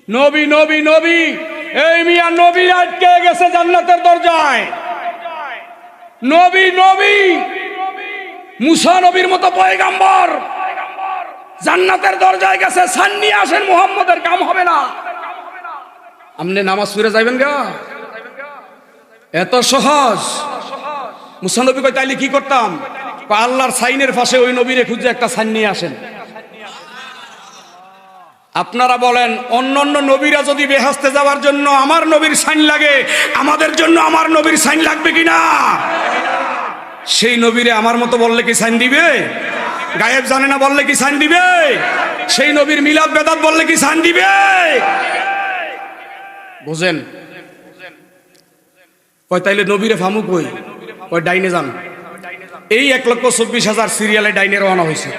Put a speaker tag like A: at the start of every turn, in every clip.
A: নবী নবী নবী, এই মিয়া নবী আটকে গেছে জান্নাতের দরজায়। নবী নবী, মুসা নবীর মতো পয়গাম্বর জান্নাতের দরজায় গেছে, সান্নি আসেন, মুহাম্মদের কাম হবে না। আপনি নামাজ পড়ে যাবেন গা, এত সহজ? মুসা নবী কয় তাইলে কি করতাম? আল্লাহর সাইনের পাশে ওই নবীরে খুঁজে একটা সাইন নিয়ে আসেন। আপনারা বলেন, অন্য অন্য নবীরা যদি বেহেশতে যাওয়ার জন্য আমার নবীর সাইন লাগে, আমাদের জন্য আমার নবীর সাইন লাগবে কিনা? সেই নবীরে আমার মতো বললে কি সাইন দিবে? গায়েব জানে না বললে কি সাইন দিবে? সেই নবীর মিলাদ বেদাত বললে কি সাইন দিবে? বুঝেন? কয় তাইলে নবীরে ফামু কই? কয় ডাইনে যান। এই 1,24,000 সিরিয়ালে ডাইনে রওনা হয়েছে।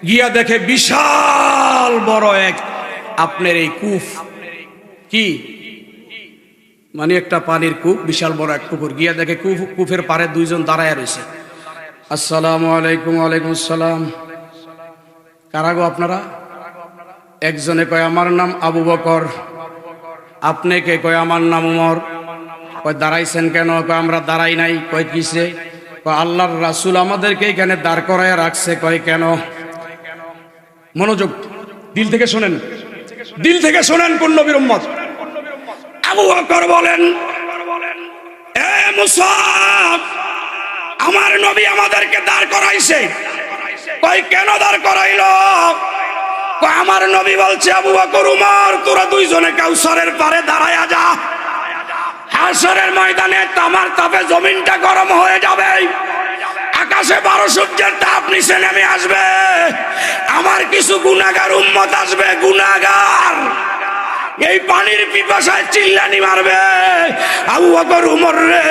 A: গিয়া দেখে বিশাল বড় এক আপনার এই কূপ, কি মানে একটা পানির কূপ, বিশাল বড় এক পুকুর। গিয়া দেখে কূপের পারে দুইজন দাঁড়ায় রয়েছে। আসসালামু আলাইকুম। ওয়ালাইকুম আসসালাম। কারা গো আপনারা? একজনে কয় আমার নাম আবু বকর। আপনি কে? কয় আমার নাম উমর। কয় দাঁড়াইছেন কেন? কয় আমরা দাঁড়াই নাই। কয় কিসে? কয় আল্লাহর রাসূল আমাদেরকে এখানে দাঁড় করায় রাখছে। কয় কেন? মনোযোগ, দিল থেকে শোনেন, দিল থেকে শোনেন কোন নবীর উম্মত। আবু বকর বলেন, এ মুসা, আমার নবী আমাদেরকে দাঁড় করাইছে। কয় কেন দাঁড় করাইলো? কয় আমার নবী বলছে, আবু বকর উমর, তোরা দুইজনে কাউসারের পারে দাঁড়ায়া যা। হাশরের ময়দানে তামার তাপে জমিনটা গরম হয়ে যাবে, আকাশে 12 সূর্যের তাপ নিচে নেমে আসবে, আমার কিছু গুনাহগার উম্মত আসবে, গুনাহগার এই পানির পিপাসায় চিল্লানি মারবে। আবু বকর, উমর রে,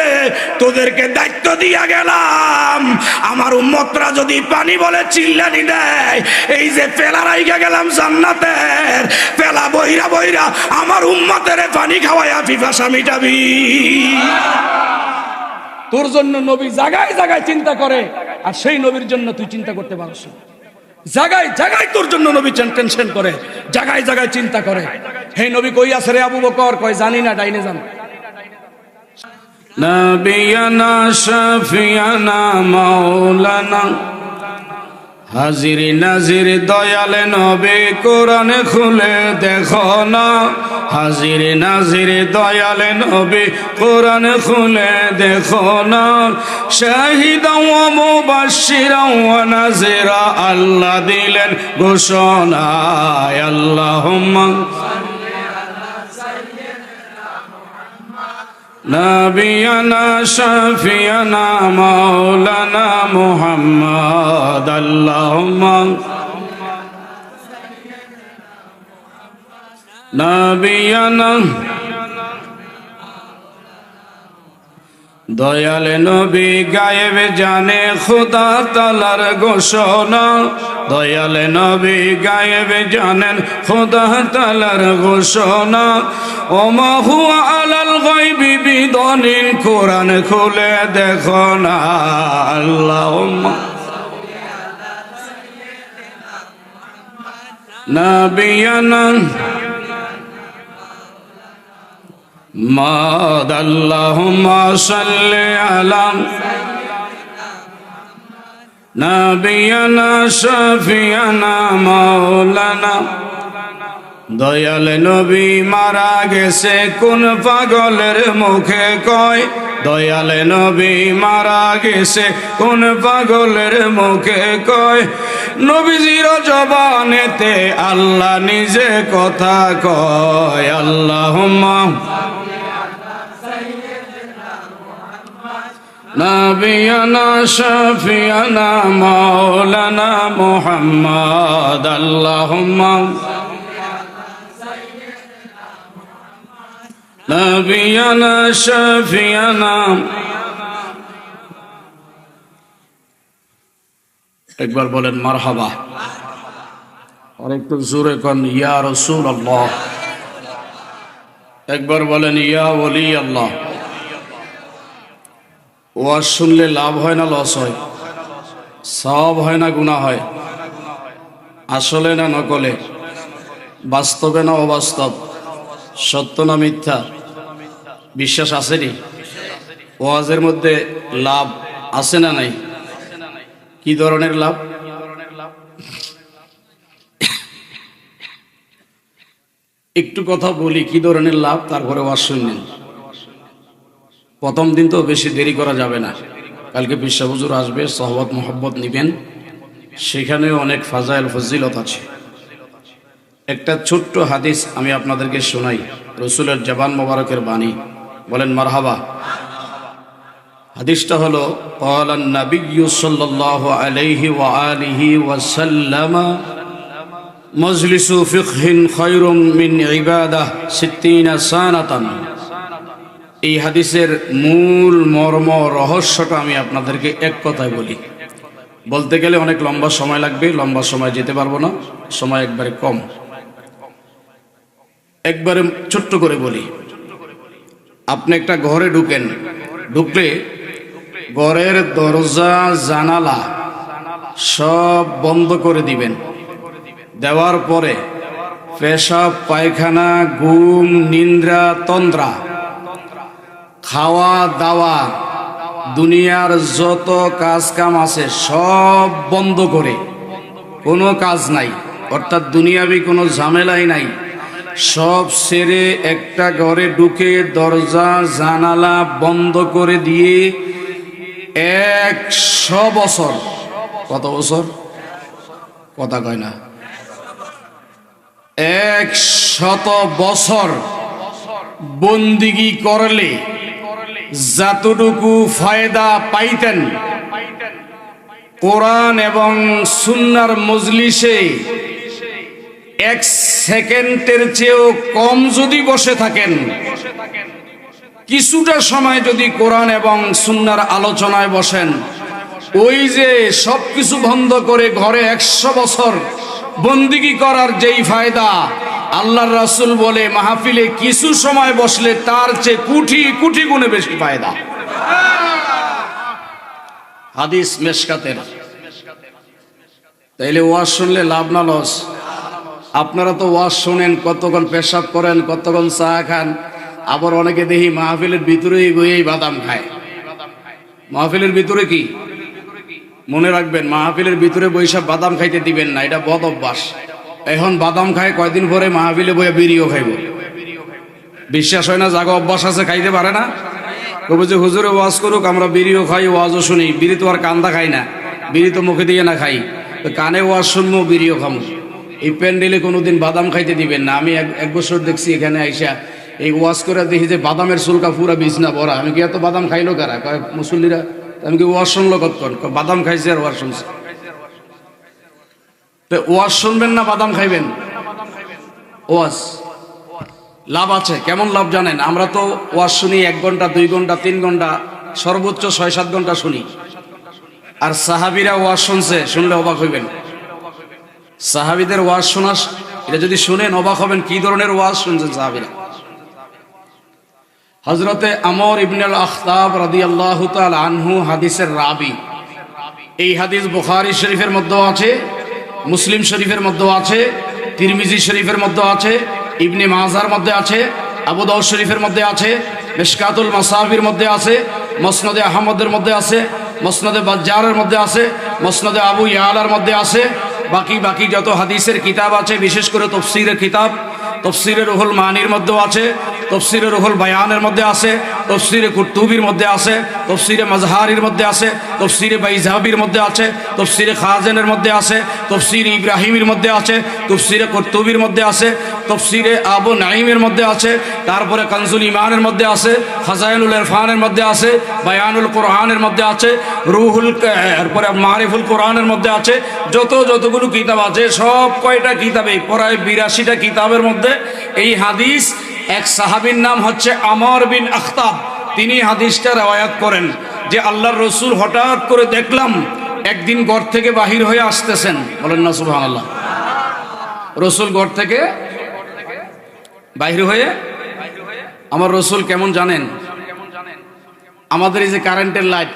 A: তোদেরকে দায়িত্ব দিয়া গেলাম, আমার উম্মতরা যদি পানি বলে চিল্লানি দেয়, এই যে পেলা রাইগা গেলাম জান্নাতের, পেলা বইরা বইরা আমার উম্মতের পানি খাওয়াইয়া পিপাসা মিটাবি। তোর জন্য নবী জায়গায় জায়গায় চিন্তা করে, আর সেই নবীর জন্য তুই চিন্তা করতে পারছ? জায়গায় জায়গায় তোর জন্য নবী টেনশন করে, জায়গায় জায়গায় চিন্তা করে। হে নবী কই আছে রে আবু বকর? কয় জানি না, ডাইনে যান।
B: নবিয়ানা শাফিয়ানা মাওলানা হাজির নাজির দয়াল নবী, কোরআন খুলে দেখো না। হাজির নাজির দয়াল নবী, কোরআন খুলে দেখো না। শাহিদা ওয়া মুবাশশিরা ওয়া নাযিরা, আল্লাহ দিলেন ঘোষণা। আল্লাহুম্মা নবিয়ানা শাফিয়ানা মাওলানা মুহাম্মদ, আল্লাহুম্মা নবিয়ানা। দয়াল নবী গায়েব জানে খোদা তাআলার ঘোষণা। দয়াল নবী গায়েব জানেন খোদা তাআলার ঘোষণা। ওমা হুয়া আলাল গায়বি বিদনিন, কোরআন খুলে দেখো না। আল্লাহুম্মা নবিয়ানা মাদ, আল্লাহুম্মা সাল্লি আলা নবিয়ানা শাফিয়ানা মাওলানা। দয়াল নবী মারা গেছে কোন পাগলের মুখে কয়? দয়াল নবী মারা গেছে কোন পাগলের মুখে কয়? নবীজির জবানেতে আল্লাহ নিজে কথা কয়। আল্লাহুম্মা নবিয়ানা শাফিয়ানা মাওলানা মুহাম্মদ, আল্লাহুম্মা নবিয়ানা শাফিয়ানা। একবার বলেন মারহাবা, আর একটু জোরে কোন ইয়া রাসূলুল্লাহ। একবার বলেন ইয়া ওলি আল্লাহ। ওয়াজ শুনলে লাভ হয় না লস হয়? সওয়াব হয় না গুনাহ হয়? আসলে না নকলে? বাস্তবে না অবাস্তব, সত্য না মিথ্যা, বিশ্বাস আসেনি? ওয়াজের মধ্যে লাভ আছে না নাই? কি ধরনের লাভ? একটু কথা বলি কি ধরনের লাভ, তারপরে ওয়াজ শুনলেন। প্রথম দিন তো বেশি দেরি করা যাবে না, কালকে বিশ্ব হুজুর আসবে, সহবত মোহব্বত নিবেন, সেখানেও অনেক ফাজাইল ফজিলত আছে। একটা ছোট্ট হাদিস আমি আপনাদেরকে শোনাই, রসুলের জবান মোবারকের বাণী, বলেন মারহাবা। হাদিসটা হলো ক্বালান নাবিয়্যু সাল্লাল্লাহু আলাইহি ওয়া আলিহি ওয়া সাল্লাম মাজলিসু ফিকহিন খায়রুম মিন ইবাদাহ 60 সানাতান। এই হাদিসের মূল মর্ম রহস্যটা আমি আপনাদেরকে এক কথায় বলি, বলতে গেলে অনেক লম্বা সময় লাগবে, লম্বা সময় যেতে পারবো না, সময় একবারে কম। একবারে ছোট্ট করে বলি, আপনি একটা ঘরে ঢুকেন, ঢুকলে ঘরের দরজা জানালা সব বন্ধ করে দিবেন। দেওয়ার পরে পেশাব পায়খানা ঘুম নিদ্রা তন্দ্রা খাওয়া দাওয়া দুনিয়ার যত কাজ কাম আছে সব বন্ধ করে, কোনো কাজ নাই, অর্থাৎ দুনিয়াবি কোনো ঝামেলাই নাই, সব ছেড়ে একটা ঘরে ঢুকে দরজা জানালা বন্ধ করে দিয়ে 100 বছর, কত বছর কথা কয় না, 100 বছর বন্দিগি করলে যতটুকু ফায়দা পাইতেন কোরআন এবং সুন্নাহর মজলিসে 1 সেকেন্ডের চেয়েও কম যদি বসে থাকেন, কিছুটা সময় যদি কোরআন এবং সুন্নাহর আলোচনায় বসেন, ওই যে সবকিছু বন্ধ করে ঘরে 100 বছর বন্দিগি করার যেই ফায়দা, আল্লাহর রাসূল বলে মাহফিলে কিছু সময় বসলে তার চেয়ে কোটি কোটি গুণে বেশি ফায়দা। হাদিস মেশকাতের। তাইলে ওয়াজ শুনলে লাভ না লস? আপনারা তো ওয়াজ শোনেন, কতক্ষণ পেশাব করেন, কতক্ষণ চা খান, আবার অনেকে দেখি মাহফিলের ভিতরেই বইয়েই বাদাম খায়। মাহফিলের ভিতরে কি মনে রাখবেন, মাহফিলের ভিতরে বৈশাখ বাদাম খাইতে দিবেন না, এটা বদ অভ্যাস। এখন বাদাম খায়, কয়দিন পরে মাহফিলে বইয়া বিড়িও খাইব। বিশ্বাস হয় না? জাগো অভ্যাস আছে, খাইতে পারে না। কবে যে হুজুরে ওয়াজ করুক, আমরা বিড়িও খাই, ওয়াজও শুনি। বিড়ি তো আর কান্দা খাই না, বিড়ি তো মুখে দিয়ে না খাই, কানে ওয়াজ শুনবো, বিড়িও খামো। এই প্যান্ডেলে কোনোদিন বাদাম খাইতে দিবেন না। আমি এক বছর দেখছি এখানে আইসা এই ওয়াজ করে দেখি যে বাদামের চুলকা পুরা বিছনা ভরা। আমি কি এত বাদাম খাইলো কারা? কয় মুসল্লিরা। আমি কি ওয়াজ শুনলো কতক্ষণ? বাদাম খাইছে আর ওয়াজ শুনছে। ওয়াজ শুনবেন না বাদাম খাইবেন? ওয়াজ লাভ আছে। কেমন লাভ জানেন? আমরা তো ওয়াজ শুনি 1 ঘন্টা 2 ঘন্টা 3 ঘন্টা, সর্বোচ্চ 6-7 ঘন্টা শুনি। আর সাহাবীরা ওয়াজ শুনছে, শুনলে অবাক হইবেন। সাহাবীদের ওয়াজ শোনা, এটা যদি শুনেন অবাক হবেন কি ধরনের ওয়াজ শুনছেন সাহাবীরা। হযরতে আমর ইবনে আল-আখতাব রাদিয়াল্লাহু তাআলা আনহু হাদিসের রাবী। এই হাদিস বুখারী শরীফের মধ্যেও আছে, মুসলিম শরীফের মধ্যেও আছে, তিরমিজি শরীফের মধ্যেও আছে, ইবনে মাজার মধ্যে আছে, আবু দাউদ শরীফের মধ্যে আছে, মিশকাতুল মাসাবির মধ্যে আছে, মুসনাদে আহমদের মধ্যে আছে, মুসনাদে বাজ্জারের মধ্যে আছে, মুসনাদে আবু ইয়ালার মধ্যে আছে। বাকি যত হাদিসের কিতাব আছে, বিশেষ করে তাফসীরের কিতাব, তাফসীরে রুহুল মানির মধ্যেও আছে, তাফসীরে রুহুল বায়ানের মধ্যে আছে, তাফসীরে কুরতুবির মধ্যে আছে, তাফসীরে মাজহারির মধ্যে আছে, তাফসীরে বাইজাবির মধ্যে আছে, তাফসীরে খাজানের মধ্যে আছে, তাফসীরে ইব্রাহিমের মধ্যে আছে, তাফসীরে কুরতুবির মধ্যে আছে, তাফসীরে আবু নাঈমের মধ্যে আছে, তারপরে কানজুল ঈমানের মধ্যে আছে, খাজাইনুল ইরফানের মধ্যে আছে, বায়ানুল কোরআনের মধ্যে আছে, রুহুল এরপরে মারিফুল কোরআনের মধ্যে আছে। যতগুলো কিতাব আছে, সব কয়টা কিতাবে, প্রায় 82টা কিতাবের মধ্যে এই হাদিস। এক সাহাবীর নাম হচ্ছে আমর বিন আখতাব, তিনি হাদিসটা রওয়ায়াত করেন যে আল্লাহর রাসূল হঠাৎ করে দেখলাম একদিন ঘর থেকে বাহির হয়ে আসতেছেন। বলেন না সুবহানাল্লাহ। রাসূল ঘর থেকে বাহির হয়ে, আমার রাসূল কেমন জানেন? আমাদের এই যে কারেন্টের লাইট,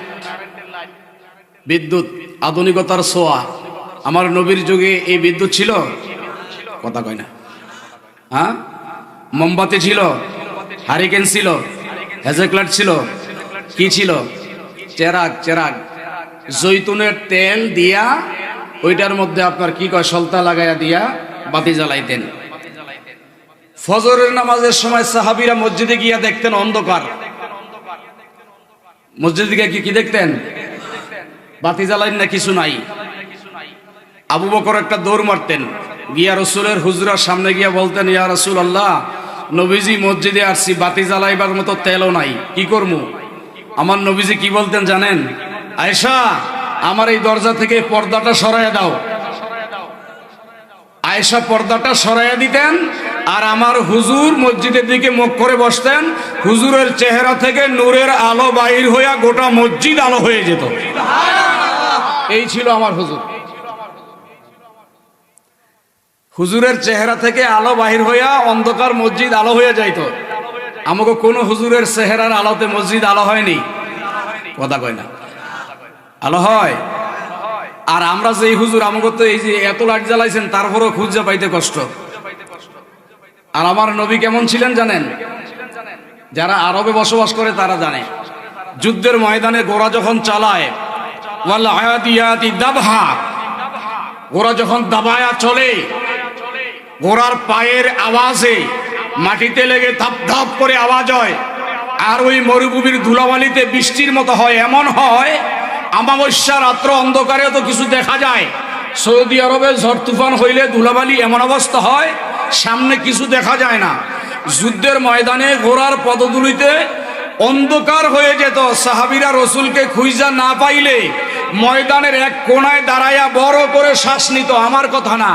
B: বিদ্যুৎ, আধুনিকতার ছোঁয়া, আমার নবীর যুগে এই বিদ্যুৎ ছিল? কথা কয় না। হ্যাঁ, মোমবাতি ছিল, হারিকেন ছিল, হেজেক্লাট ছিল, কি ছিল? চেরাগ। চেরাগ জৈতুনের তেল দিয়া ওইটার মধ্যে আপনার কি কয় সলতা লাগাইয়া দিয়া বাতি জ্বালাইতেন। ফজরের নামাজের সময় সাহাবীরা মসজিদে গিয়া দেখতেন অন্ধকার। মসজিদে গিয়ে কি দেখতেন? বাতি জ্বালাইন না, কিছু নাই। আবু বকর একটা দৌড় মারতেন, গিয়া রসুলের হুজরার সামনে গিয়া বলতেন, ইয়া রাসূলুল্লাহ, নবীজি মসজিদে আসছি, বাতি জ্বালাইবার মতো তেলও নাই, কি করবো? আমার নবীজি কি বলতেন জানেন? আয়েশা, আমার এই দরজা থেকে পর্দাটা সরাইয়া দাও। আয়েশা পর্দাটা সরাইয়া দিতেন, আর আমার হুজুর মসজিদের দিকে মুখ করে বসতেন। হুজুরের চেহারা থেকে নূরের আলো বাহির হইয়া গোটা মসজিদ আলো হয়ে যেত। এই ছিল আমার হুজুর। হুজুরের চেহারা থেকে আলো বাহির হইয়া অন্ধকার মসজিদ আলো হয়ে যাইত। আমাকে কোন হুজুরের চেহারার আলোতে মসজিদ আলো হয়নি, কথা কয় না, আলো হয়। আর আমরা যে হুজুর, আমাকে তো এই যে এত লাইট জ্বালাইছেন, তারপরেও খুঁজে পাইতে কষ্ট। আর আমার নবী কেমন ছিলেন জানেন? যারা আরবে বসবাস করে তারা জানে, যুদ্ধের ময়দানে ঘোড়া যখন চালায়, ওয়াল আয়াদিয়াতি দাবহা, ঘোড়া যখন দাবায়া চলে, ঘোড়ার পায়ের আওয়াজে মাটিতে লেগে ধাপ ধাপ করে আওয়াজ হয়। আর ওই মরুভূমির ধুলাবালিতে বৃষ্টির মতো হয়। এমন হয় অমাবস্যা রাত্র অন্ধকারেও তো কিছু দেখা যায়। সৌদি আরবে ঝড় তুফান হইলে ধুলাবালি এমন অবস্থা হয়, সামনে কিছু দেখা যায় না। যুদ্ধের ময়দানে ঘোড়ার পদধূলিতে অন্ধকার হয়ে যেত। সাহাবীরা রসুলকে খুঁজা না পাইলে ময়দানের এক কোনায় দাঁড়াইয়া বড় করে শ্বাস নিত। আমার কথা না,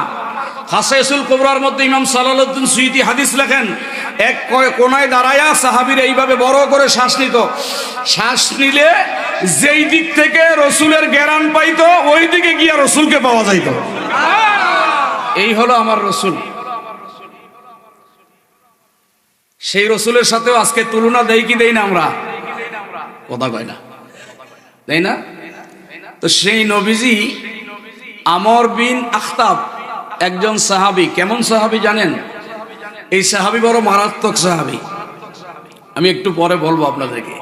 B: হাসাইসুল কুবরার মধ্যে ইমাম সালালউদ্দিন সুয়ুতি হাদিস লেখেন, এক কোনায় দাঁড়াইয়া সাহাবীরা এইভাবে বড় করে শ্বাস নিত। শ্বাস নিলে যেই দিক থেকে রসুলের জ্ঞান পাইতো, ওই দিকে গিয়া রসুলকে পাওয়া যাইত। এই হলো আমার রসুল। সেই রসুলের সাথেও আজকে তুলনা দেই কি দেই না? আমরা কথা কয় না, তাই না? তো সেই নবীজি আমর বিন আখতাব একজন সাহাবী। কেমন সাহাবী জানেন? এই সাহাবী বড় মারাত্মক সাহাবী। আমি একটু পরে বলবো আপনাদেরকে।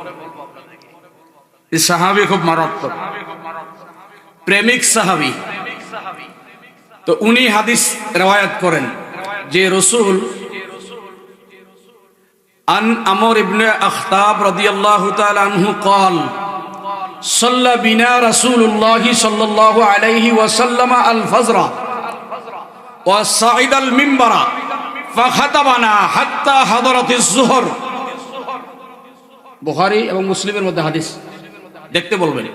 B: এই সাহাবী খুব মারাত্মক, প্রেমিক সাহাবী। তো উনি হাদিস রিওয়ায়াত করেন যে রসুল আন আমর ইবনে আখতাব রাদিয়াল্লাহু তাআলা আনহু قال صلى بنا رسول الله صلى الله عليه وسلم الفجر وصعد المنبر فخطبنا حتى حضرت الظهر। বুখারী এবং মুসলিমের মধ্যে হাদিস, দেখতে বলবেন।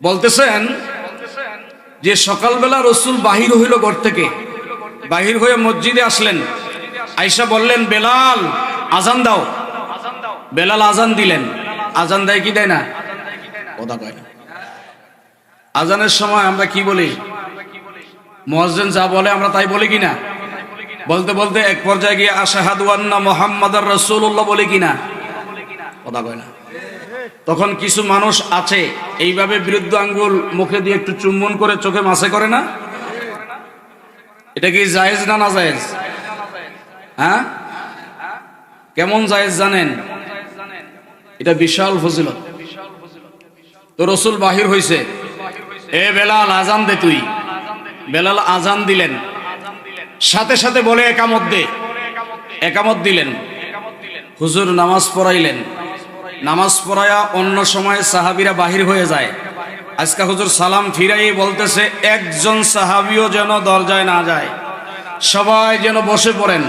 B: বলতেছেন যে সকালবেলা রসুল বাহির হইল ঘর থেকে, বাহির হয়ে মসজিদে আসলেন। আয়েশা বললেন, বেলাল আজান দাও। বেলাল আজান দিলেন। আজান দেয় কি দেয় না? কথা কয় না। আজানের সময় আমরা কি বলি? মুয়াজ্জিন যা বলে আমরা তাই বলি কিনা? বলতে বলতে এক পর্যায়ে গিয়ে আশহাদু আন্না মুহাম্মাদার রাসূলুল্লাহ বলি কিনা? কথা কয় না। তখন কিছু মানুষ আছে এইভাবে বিরুদ্ধ আঙ্গুল মুখে দিয়ে একটু চুম্বন করে চোখে মাসে করে না? এটা কি জায়েজ না না জায়েজ? হ্যাঁ, কেমন জায়েজ জানেন? এটা বিশাল ফজিলত। তো রসুল বাহির হইছে, এ বেলাল আজান দে তুই। বেলাল আজান দিলেন, সাথে সাথে বলে একামত দে। একামত দিলেন। হুজুর নামাজ পড়াইলেন। নামাজ পড়ায়া অন্য সময় সাহাবীরা বাহির হয়ে যায়। আজকে হুজুর সালাম ফিরাই বলতেছে, একজন সাহাবীও যেন দরজায় না যায়, সবাই যেন বসে পড়েন।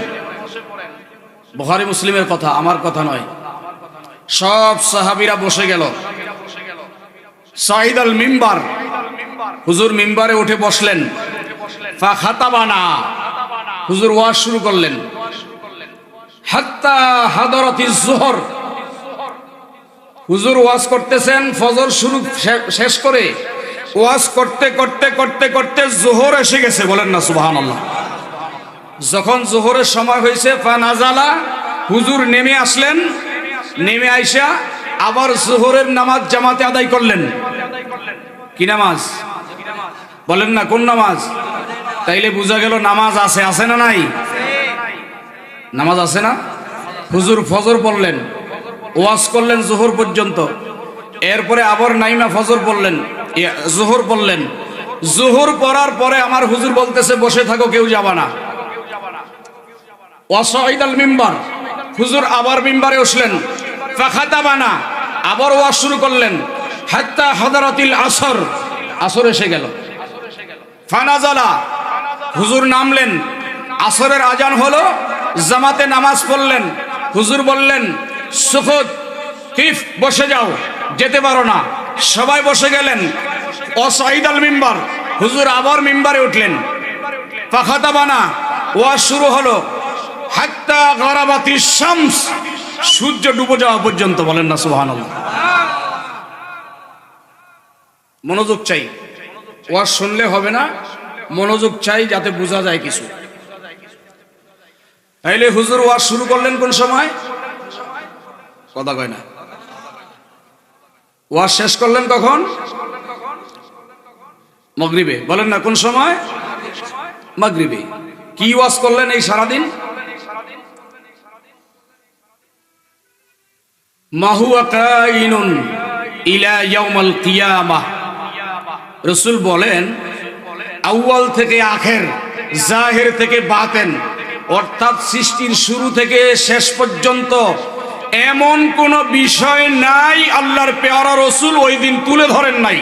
B: বুখারী মুসলিমের কথা, আমার কথা নয়। সব সাহাবীরা বসে গেল। সাইদ আল মিম্বার, হুজুর মিম্বারে উঠে বসলেন। ফাখাতাবানা, হুজুর ওয়াজ শুরু করলেন। হাত্তা হাদরাতিজ যুহর, হুজুর ওয়াজ করতেছেন ফজর শুরু শেষ করে। ওয়াজ করতে করতে করতে করতে যোহর এসে গেছে। বলেন না সুবহানাল্লাহ। যখন যোহরের সময় হয়েছে, ফানাজালা, হুজুর নেমে আসলেন। নেমে আইসা আবার যোহরের নামাজ জামাতে আদায় করলেন। কি নামাজ? বলেন না কোন নামাজ? তাইলে বোঝা গেল নামাজ আছে, আছে না নাই? নামাজ আছে না? হুজুর ফজর পড়লেন, ওয়াজ করলেন জোহর পর্যন্ত, এরপরে আবার নাইমা ফজর পড়লেন, জোহর পড়লেন। জোহর পড়ার পরে আমার হুজুর বলতেছে বসে থাকো, কেউ যাবা না। ওয়াসাইদাল মিম্বার, হুজুর আবার মিম্বারে উঠলেন, ফাখাতাবানা, আবার ওয়াজ শুরু করলেন, হাত্তা হাদারাতিল আসর, আসর এসে গেল। ফানাজালা, হুজুর নামলেন, আসরের আজান হলো, জামাতে নামাজ পড়লেন। হুজুর বললেন সুকুত, কিফ, বসে যাও, যেতে পারো না। সবাই বসে গেলেন। ওয়াসাইদাল মিম্বার, হুজুর আবার মিম্বারে উঠলেন, ফাখাতাবানা, ওয়াজ শুরু হলো, হাত্তা গারাবাতিশ শামস, সূর্য ডুবে যাওয়া পর্যন্ত। বলেন না সুবহানাল্লাহ। মনোযোগ চাই, ওয়াজ শুনলে হবে না, মনোযোগ চাই যাতে বোঝা যায় কিছু। তাইলে হুজুর ওয়াজ শুরু করলেন কোন সময়? কথা কয় না। ওয়াজ শেষ করলেন কখন? মাগরিবে। বলেন না কোন সময়? মাগরিবে। কি ওয়াজ করলেন এই সারাদিন? মাহুয়া কাইনুন ইলা ইয়াউমাল কিয়ামাহ। রাসূল বলেন আউয়াল থেকে আখের, জাহির থেকে বাতেন, অর্থাৎ সৃষ্টির শুরু থেকে শেষ পর্যন্ত এমন কোন বিষয় নাই আল্লাহর পেয়ারা রাসূল ওই দিন তুলে ধরেন নাই।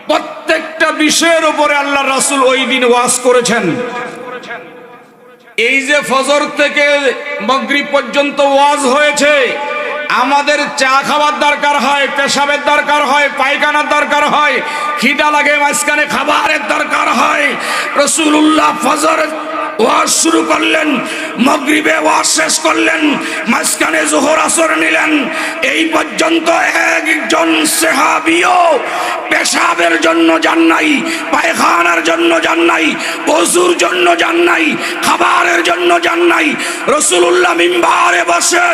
B: প্রত্যেকটা বিষয়ের উপরে আল্লাহর রাসূল ওই দিন ওয়াজ করেছেন। এই যে ফজর থেকে মাগরিব পর্যন্ত ওয়াজ হয়েছে, আমাদের চা খাওয়ার দরকার হয়, পেশাবের দরকার হয়, পায়খানার দরকার হয়, খিদা লাগে মাঝখানে খাবারের দরকার হয়। রাসূলুল্লাহ ফজর ওয়াজ শুরু করলেন, মাগরিবে ওয়াজ শেষ করলেন, মাঝখানে যোহর আসর নিলেন। এই পর্যন্ত একজন সাহাবীও পেশাবের জন্য যান নাই, পায়খানার জন্য যান নাই, ওযুর জন্য যান নাই, খাবারের জন্য যান নাই। রাসূলুল্লাহ মিম্বারে বসে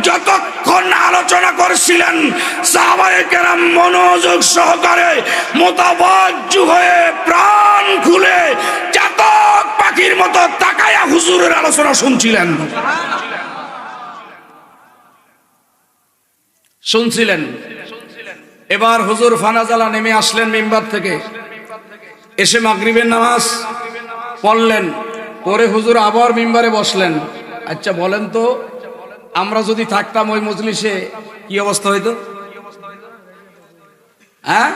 B: যতক্ষণ আলোচনা করছিলেন, সাহাবায়ে কেরাম মনোযোগ সহকারে মোতাবাজ্জু হয়ে প্রাণ খুলে চাতক পাখির মতো তাকায়া হুজুরের আলোচনা শুনছিলেন। এবার হুজুর ফানাজালা নেমে আসলেন মিম্বার থেকে, এসে মাগরিবের নামাজ পড়লেন, পরে হুজুর আবার মিম্বারে বসলেন। আচ্ছা বলেন তো, আমরা যদি থাকতাম ওই মজলিসে কি অবস্থা হইতো? হ্যাঁ,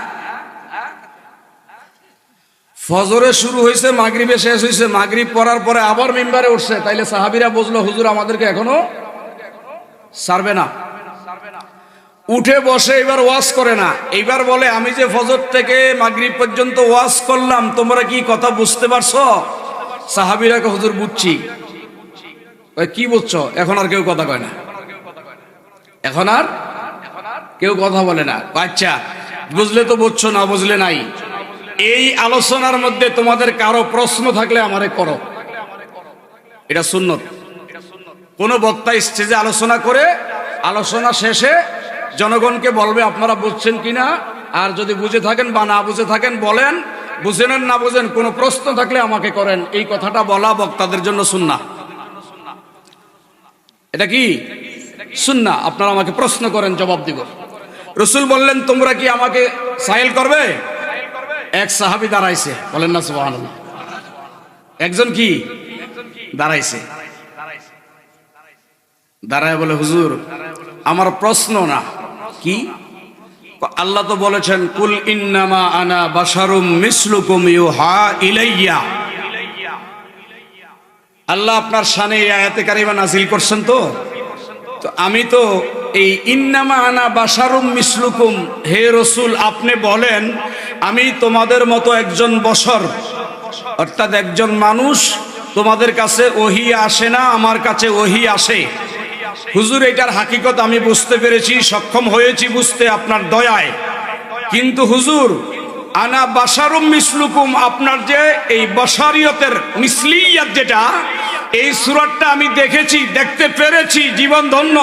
B: ফজরে শুরু হয়েছে, মাগরিবে শেষ হয়েছে, মাগরিব পড়ার পরে আবার মিম্বারে উঠছে, তাইলে সাহাবীরা বুঝলো হুজুর আমাদেরকে এখনো ছাড়বে না। উঠে বসে এবার ওয়াজ করে না, এইবার বলে আমি যে ফজর থেকে মাগরিব পর্যন্ত ওয়াজ করলাম, তোমরা কি কথা বুঝতে পারছো? সাহাবীরা কে হুজুর বুঝছি। কি বুঝছো? এখন আর কেউ কথা কয় না, এখন আর কেউ কথা বলে না। আচ্ছা বুঝলে তো বুঝছো, না বুঝলে নাই। এই আলোচনার মধ্যে তোমাদের কারো প্রশ্ন থাকলে আমারে করো, এটা সুন্নত। কোন বক্তা স্টেজে আলোচনা করে আলোচনা শেষে জনগণকে বলবে আপনারা বুঝছেন কিনা, আর যদি বুঝে থাকেন বা না বুঝে থাকেন বলেন, বুঝেন না বুঝেন কোনো প্রশ্ন থাকলে আমাকে করেন। এই কথাটা বলা বক্তাদের জন্য সুন্নাহ। এটা কি সুন্নাহ? আপনারা আমাকে প্রশ্ন করেন, জবাব দিব। রাসূল বললেন তোমরা কি আমাকে সাইল করবে? এক সাহাবী দাঁড়াইছে, বলেন না সুবহানাল্লাহ। একজন কি দাঁড়াইছে, দাঁড়ায় বলে হুজুর আমার প্রশ্ন না। কি? আল্লাহ তো বলেছেন কুল ইন্নামা আনা বাশারুম মিসলুকুম ইউহা ইলাইয়া। আল্লাহ আপনার শানে এই আয়াতে কারিমা নাযিল করছেন। তো আমি তো এই ইন্নামা আনা বাশারুম মিসলুকুম, হে রাসূল আপনি বলেন আমি তোমাদের মতো একজন বশর, অর্থাৎ একজন মানুষ। তোমাদের কাছে ওহী আসে না, আমার কাছে ওহী আসে। হুজুর এটার হাকিকত আমি বুঝতে পেরেছি, সক্ষম হয়েছি বুঝতে আপনার দয়ায়। কিন্তু হুজুর আনা বাশারুম মিসলুকুম, আপনার যে এই বশারিয়তের মিসলিয়াত যেটা, এই সূরাটা আমি দেখেছি, দেখতে পেরেছি, জীবন ধন্য।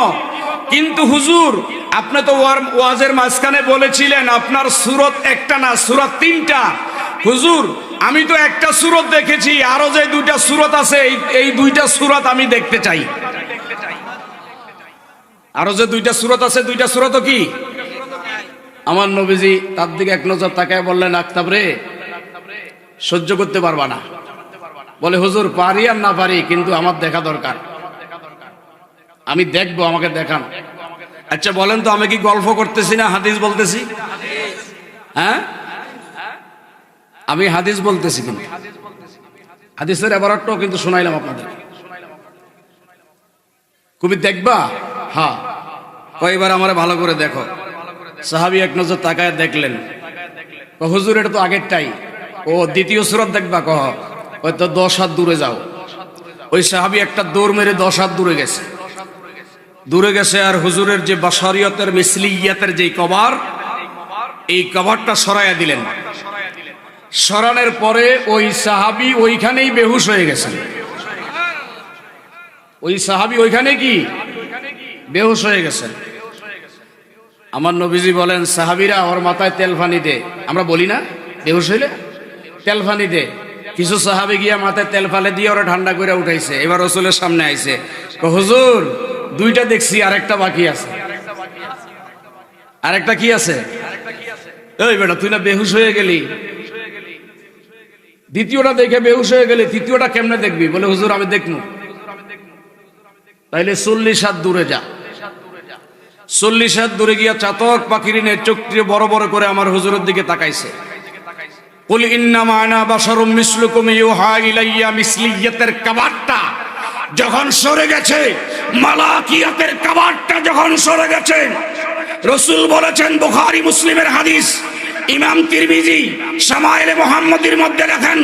B: কিন্তু হুজুর আপনি তো ওয়াজের মাঝখানে বলেছিলেন আপনার সূরত একটা না, সূরা তিনটা।
A: হুজুর আমি তো একটা সূরত দেখেছি, আরো যে দুইটা সূরত আছে এই দুইটা সূরত আমি দেখতে চাই। আরো যে দুইটা সূরত আছে দুইটা সূরত কি?
B: আমার নবীজি তার দিকে এক নজর তাকায় বললেন, আক্তাব রে, সহ্য করতে পারবা না? বলে, হুজুর পারি আর না পারি, কিন্তু আমার দেখা দরকার, আমি দেখবো, আমাকে দেখান।
A: আচ্ছা বলেন তো, আমি কি গল্প করতেছি না হাদিস বলতেছি? হ্যাঁ,
B: আমি হাদিস বলতেছি, কিন্তু হাদিসের এবারটাও কিন্তু শোনাইলাম আপনাদের। তুমি দেখবা? হ্যাঁ।
A: কয়বার আমারে ভালো করে দেখো।
B: সাহাবী এক নজর তাকায় দেখলেন, হুজুর এটা তো আগেরটাই। ও দ্বিতীয় সূরত দেখবা? কহ, ওই তো 10 হাত দূরে যাও। ওই সাহাবী একটা দৌড় মেরে 10 হাত দূরে গেছে, আর হুজুরের যে বাশারিয়তের মিসলিয়াতের যে কভার, এই কভারটা সরাইয়া দিলেন। সরানোর পরে ওই সাহাবী ওইখানেই বেহুশ হয়ে গেছেন। ওই সাহাবী ওইখানে কি বেহুশ হয়ে গেছেন। আমার নবীজি বলেন, সাহাবীরা ওর মাথায় তেল ফানি দে। আমরা বলি না বেহুশ হইলে তেল ফানি দে? কিছু সাহাবী গিয়া মাথায় তেল ফালে দিয়ে ওরা ঠান্ডা করে উঠাইছে। এবার রাসূলের সামনে আইছে, হুজুর দুইটা দেখছি, আরেকটা বাকি আছে। আরেকটা কি আছে? এই বেটা, তুই না বেহুশ হয়ে গেলি, দ্বিতীয়টা দেখে বেহুশ হয়ে গেলি, তৃতীয়টা কেমনে দেখবি? বলে, হুজুর আমি দেখবো। তাইলে 40 হাত দূরে যা। 40 হাত দূরে গিয়া চাতক পাখির নে চোখটি বড় বড় করে আমার হুজুরের দিকে তাকাইছে। কুল ইন্নামা আনা বাশারুম মিসলুকুম ইউহা ইলাইয়া মিসলিয়াতের কভারটা যখন সরে গেছে, মালাকিয়াতের কভারটা যখন সরে গেছে, রাসূল বলেছেন, বুখারী মুসলিমের হাদিস, ইমাম তিরমিজি শামাইলে মুহাম্মাদির মধ্যে লেখেন,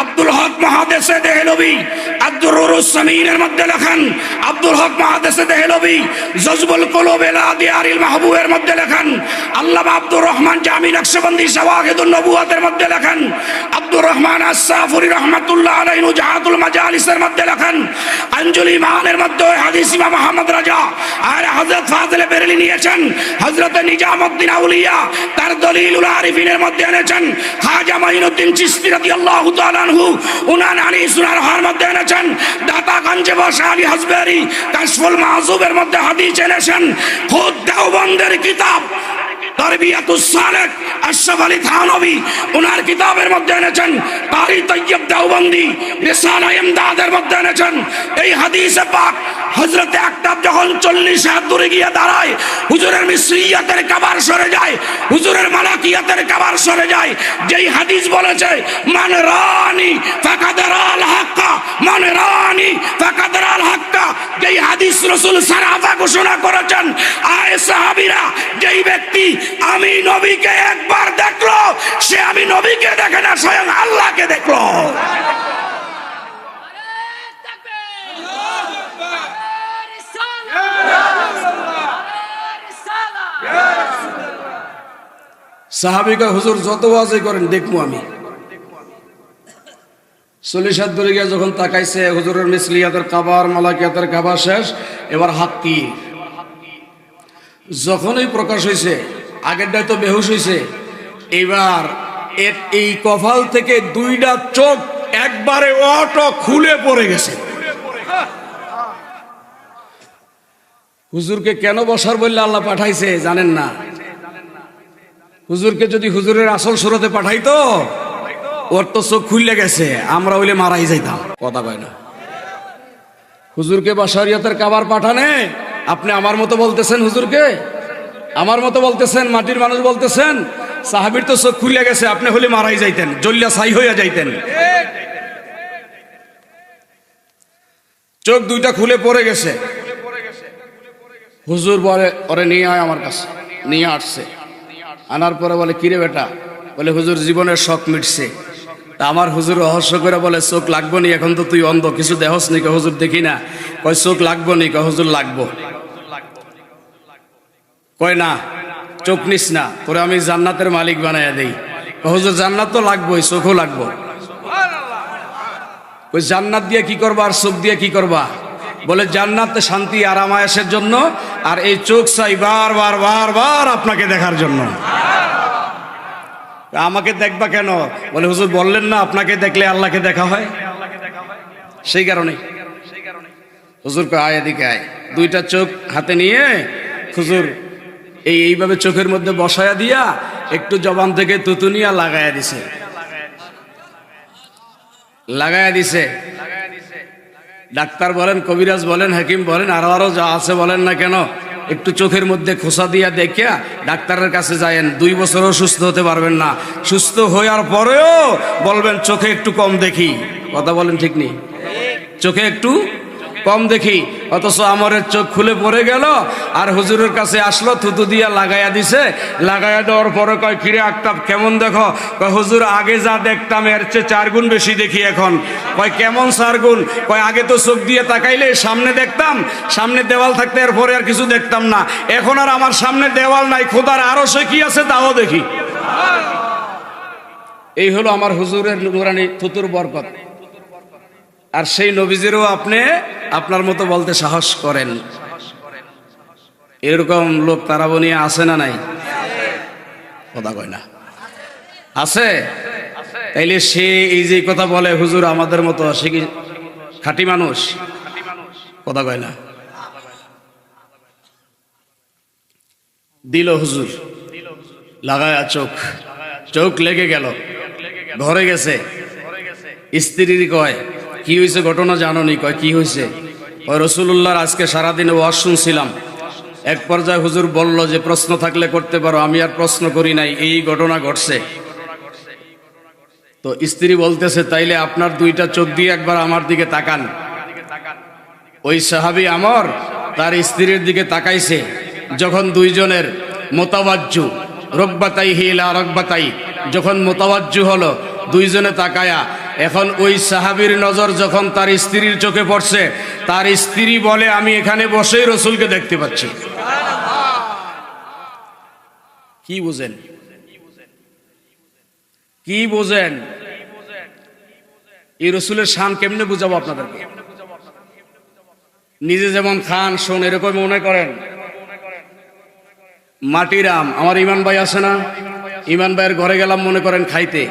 B: আব্দুল হক মুহাদ্দিসে দেহলভী আদ-দুরুরুস সামিনের মধ্যে লেখেন, আব্দুল হক মুহাদ্দিসে দেহলভী জজবুল কুলুব ইলা দিয়ারিল মাহবুবের মধ্যে লেখেন, আল্লামা আব্দুর রহমান জামি নকশবন্দি শাওয়াহিদুন নবুওয়াতের মধ্যে লেখেন, আব্দুর রহমান আস-সাফুরি রাহমাতুল্লাহ আলাইহি নুজহাতুল মাজালিসের মধ্যে লেখেন, আনজুল ঈমানের মধ্যে হাদিস ইমাম আহমদ রাজা আর হযরত ফাজিল বেরেলি নিয়েছেন, হযরত নিজামউদ্দিন আউলিয়া তার দলিলুল আরিফিনের মধ্যে এনেছেন, খাজা মাইনুদ্দিন চিশতি রাদিয়াল্লাহু তাআলা আনহু উনান আনিস উনার মধ্যে এনেছেন, দাতাগঞ্জে বসা আলী হাজবেরি কাশফুল মাহজুবের মধ্যে হাদিস এনেছেন, খুদ দেওবন্দের কিতাব তারবিয়াতুস সালেক আশরাফ আলী থানভী উনার কিতাবের মধ্যে এনেছেন, কারি তৈয়ব দেওবন্দি রিসালা ইমদাদের মধ্যে এনেছেন। এই হাদিসে পাক হযরত আকতাব যখন 40 হাত দূরে গিয়ে দাঁড়ায়, হুজুরের মিসরিয়াতের কভার সরে যায়, হুজুরের মালাকিয়াতের কভার সরে যায়। যেই হাদিস বলেছে, মান রানি ফাকাদ রাল হাক্কা, মান রানি ফাকাদ রাল হাক্কা, যেই হাদিস রাসূল সারাফা ঘোষণা করেছেন, আয় সাহাবীরা, যেই ব্যক্তি আমি নবীকে একবার দেখলো, সে আমি নবীকে দেখে না, স্বয়ং আল্লাহকে দেখলো। সাহাবী কয়, হুজুর যত ওয়াজই করেন দেখবো আমি। 40 হাত দূরে গিয়ে যখন তাকাইছে, হুজুরের মিসলিয়াতের কাবার মালাকিয়াতের কাবার শেষ, এবার হাত কি যখনই প্রকাশ হয়েছে, আগেরটাই তো বেহুশ হয়েছে, এবার এই কপাল থেকে দুইটা চোখ একবারে অটো খুলে পড়ে গেছে। হুজুরকে কেন বসার বললে আল্লাহ পাঠাইছে জানেন না? হুজুরকে যদি হুজুরের আসল সুরতে পাঠাইতো, ওর তো চোখ খুলে গেছে, আমরা হইলে মারাই যাইতাম। কথা কয় না। হুজুরকে বাশারিয়তের কাবার পাঠানে আপনি আমার মতো বলতেছেন, হুজুরকে আমার মতো বলতেছেন, মাটির মানুষ বলতেছেন। সাহাবীর তো চোখ খুলে গেছে, আপনি হলে মারাই যাইতেন, জল্লা ছাই হইয়া যাইতেন। চোখ দুইটা খুলে পড়ে গেছে। হুজুর বলে, ওরে নিয়ে আয় আমার কাছে। নিয়ে আসছে, আনার পরে বলে, কিরে বেটা? বলে, হুজুর জীবনের শখ মিটছে। তা আমার হুজুর রহস্য করে বলে, চোখ লাগবো নি? এখন তো তুই অন্ধ, কিছু দেহস নি? হুজুর দেখি না। কয়, চোখ লাগবো নি? হুজুর লাগবো। কয়, না চোখ নিস না, তোরে আমি জান্নাতের মালিক বানাইয়া দেই। হুজুর জান্নাত তো লাগবোই, চোখও লাগবো। ওই জান্নাত দিয়ে কি করবা আর চোখ দিয়ে কি করবা? বলে, জান্নাতে শান্তি আরাম আয়েশের জন্য, আর এই চোখ চাই বারবার বারবার আপনাকে দেখার জন্য।
A: আমাকে দেখবা কেন? বলে হুজুর বললেন না আপনাকে দেখলে আল্লাহকে দেখা হয়, সেই কারণে। হুজুর কয় আয় এদিকে আয়। দুইটা চোখ হাতে নিয়ে হুজুর এইভাবে চোখের মধ্যে বসায়া দিয়া একটু জবান থেকে তুতুনিয়া লাগায়া দিছে। ডাক্তার বলেন, কবিরাজ বলেন, হাকিম বলেন, আরো যা আছে বলেন না কেন, একটু চোখের মধ্যে খোসা দিয়া দেখিয়া ডাক্তারের কাছে যায়েন। 2 বছরও সুস্থ হতে পারবেন না, সুস্থ হওয়ার পরেও বলবেন চোখে একটু কম দেখি। কথা বলেন ঠিক নেই? চোখে একটু কম দেখি, অথচ আমরের চোখ খুলে পড়ে গেল। আর হুজুরের কাছে আসলো, থুতু দিয়া লাগাইয়া দিছে। লাগাইয়া দেওয়ার পরে কয় কিরে আক্তাব কেমন দেখো? কয় হুজুর আগে যা দেখতাম এর চেয়ে 4 গুণ বেশি দেখি এখন। কয় কেমন 4 গুণ? কয় আগে তো চোখ দিয়ে তাকাইলে সামনে দেখতাম, সামনে দেওয়াল থাকতে এরপরে আর কিছু দেখতাম না। এখন আর আমার সামনে দেওয়াল নাই, খোদার আরশে কি আছে তাও দেখি। এই হলো আমার হুজুরের নুরানি থুতুর বরকত। আর সেই নবীজিরও আপনি আপনার মতো বলতে সাহস করেন। এরকম লোক তারা বনিয়া আছে না নাই? কথা কয় না, আছে। তাইলে সে এই যে কথা বলে হুজুর আমাদের মতো, সে কি খাঁটি মানুষ? কথা কয় না। দিল হুজুর লাগায়া চোখ লেগে গেল, ঘরে গেছে। স্ত্রীর কয় কি হয়েছে ঘটনা জানো নি? কয় কি হয়েছে? ওই রসুল্লাহর আজকে সারাদিনে ওয়াজ শুনছিলাম, এক পর্যায়ে হুজুর বলল যে প্রশ্ন থাকলে করতে পারো। আমি আর প্রশ্ন করি নাই, এই ঘটনা ঘটছে। তো স্ত্রী বলতেছে তাইলে আপনার 2টা চোখ দিয়ে একবার আমার দিকে তাকান। ওই সাহাবী আমর তার স্ত্রীর দিকে তাকাইছে। যখন দুইজনের মোতাবাজ্জু রকবাতাইহি ইলা রকবাতাই, যখন মোতাবাজ্জু হলো দুইজনে তাকায়া, এখন ওই সাহাবীর নজর যখন তার স্ত্রীর চোখে পড়ছে, তার স্ত্রী বলে আমি এখানে বসেই রসুলকে দেখতে পাচ্ছি। কি বুঝেন? কি বুঝেন? এই রসুলের শান কেমনে বুঝাবো আপনাদেরকে? নিজে যেমন খান শোন এরকম মনে করেন। মাটির আম, আমার ইমান ভাই আছে না, ইমান ভাইয়ের ঘরে গেলাম মনে করেন খাইতে,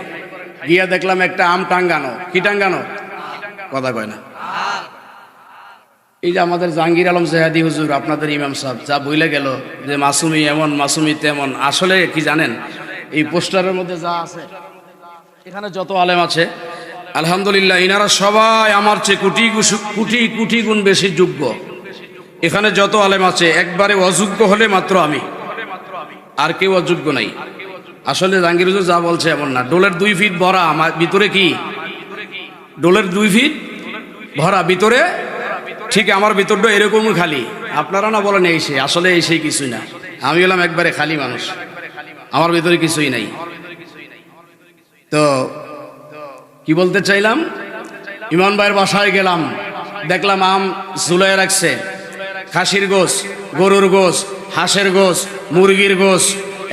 A: গিয়া দেখলাম একটা আম টাঙ্গানো। কি টাঙ্গানো? কথা কয় না। এই যে আমাদের জাহাঙ্গীর আলম জেহাদি হুজুর, আপনাদের ইমাম সাহেব, যা বইলে গেল যে মাসুমি এমন মাসুমি তেমন, আসলে কি জানেন? এই পোস্টারের মধ্যে যা আছে, এখানে যত আলেম আছে আলহামদুলিল্লাহ ইনারা সবাই আমার চেয়ে কোটি গুণ বেশি যোগ্য। এখানে যত আলেম আছে একবারে অযোগ্য হলে মাত্র আমি, আর কেউ অযোগ্য নাই। আসলে জাহাঙ্গীর হুজুর যা বলছে এমন না। ডোলের 2 ফিট ভরা, আমার ভিতরে কি? ডোলের 2 ফিট ভরা, ভিতরে ঠিক আমার ভিতরটা এরকমই খালি। আপনারা না বলেন এই সে, আসলে এই সেই কিছুই না। আমি হলাম একবারে খালি মানুষ, আমার ভিতরে কিছুই নাই। তো কি বলতে চাইলাম, ইমান ভাইয়ের বাসায় গেলাম, দেখলাম আম ঝুলায় রাখছে, খাসির গোস, গরুর গোস, হাঁসের গোস, মুরগির গোস,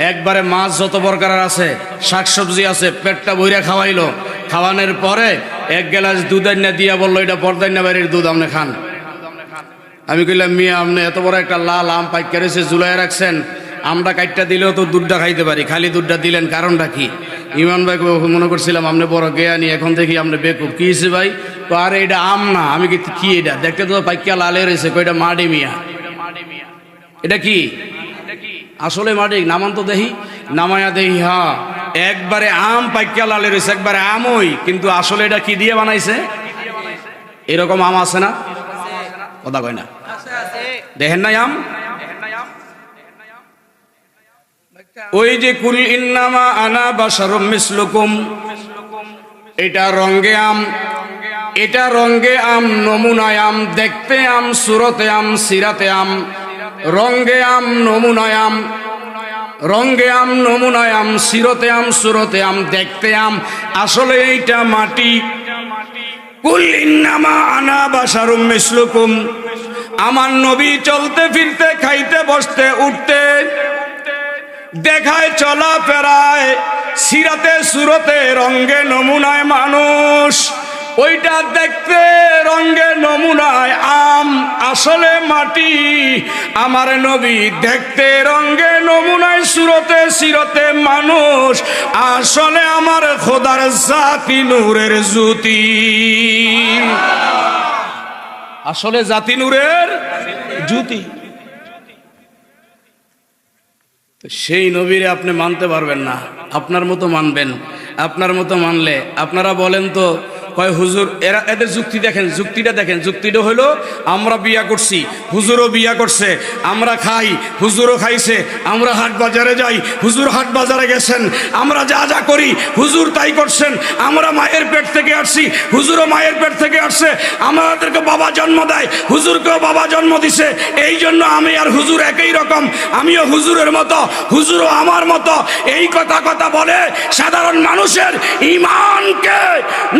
A: একবারে মাছ যত প্রকারের আছে, শাকসবজি আছে, পেটটা বইরা খাওয়াইলো। খাওয়ানোর পরে 1 গ্লাস দুধ আইনা দিয়া বললো এটা পর্দাইনা বাড়ির দুধ, আপনি খান। আমি কইলাম মিয়া আপনি এত বড় একটা লাল আম পাইকা রয়েছে ঝুলাই রাখছেন, আমটা কাটটা দিলেও তো দুধটা খাইতে পারি, খালি দুধটা দিলেন কারণটা কি? ইমান ভাই মনে করছিলাম আপনি বড় জ্ঞানী, এখন থেকে আপনি বেকুব। কি হয়েছে ভাই? তো আরে এটা আম না। আমি কি এটা দেখতে তো পাইকা লালে রয়েছে, কইটা মাডি মিয়া। এটা কি? আসলে মাডি? নামান তো দেখি। নামায়া দেখি, হ্যাঁ একবারে আম পাইকা লালে রয়েছে, একবারে আমই, কিন্তু আসলে এটা কি দিয়ে বানাইছে? এরকম আম আছে না? কথা কয় না। দেখেন নাই আম? ওই যে কুল ইন্নামা আনা বাশারুম মিসলুকুম, এটা রঙ্গে আম, এটা রঙ্গে আম, নমুনায় আম, দেখতে আম, সুরতে আম, সিরাতে আম। রঙ্গে আম, নমুনায় আম, রঙ্গে আম, নমুনায় আম, সিরতে আম, সুরতে আম, দেখতে আম, আসলে এইটা মাটি। কুল ইন্নামা আনা বাশারুম মিসলুকুম, আমার নবী চলতে ফিরতে খাইতে বসতে উঠতে দেখায় চলা ফেরায়, সিরাতে সুরতে রঙ্গে নমুনায় মানুষ।
B: ওইটা দেখতে রঙে নমুনায় আম, আসলে মাটি। আমার নবী দেখতে রঙে নমুনায় সুরতে সিরতে মানুষ, আসলে আমার খোদার জাতি নূরের জ্যোতি। আসলে জাতি নূরের জ্যোতি। সেই নবীরে আপনি মানতে পারবেন না, আপনার মতো মানবেন। আপনার মতো মানলে আপনারা বলেন তো, কয় হুজুর, এরা এদের যুক্তি দেখেন, যুক্তিটা দেখেন। যুক্তিটা হলো আমরা বিয়া করছি, হুজুরও বিয়া করছে, আমরা খাই, হুজুরও খাইছে, আমরা হাট বাজারে যাই, হুজুর হাট বাজারে গেছেন, আমরা যা যা করি হুজুর তাই করছেন, আমরা মায়ের পেট থেকে আসছি, হুজুরও মায়ের পেট থেকে আসছে, আমাদেরকে বাবা জন্ম দেয়, হুজুরকেও বাবা জন্ম দিছে, এই জন্য আমি আর হুজুর একই রকম, আমিও হুজুরের মতো, হুজুরও আমার মতো। এই কথা বলে সাধারণ মানুষের ঈমানকে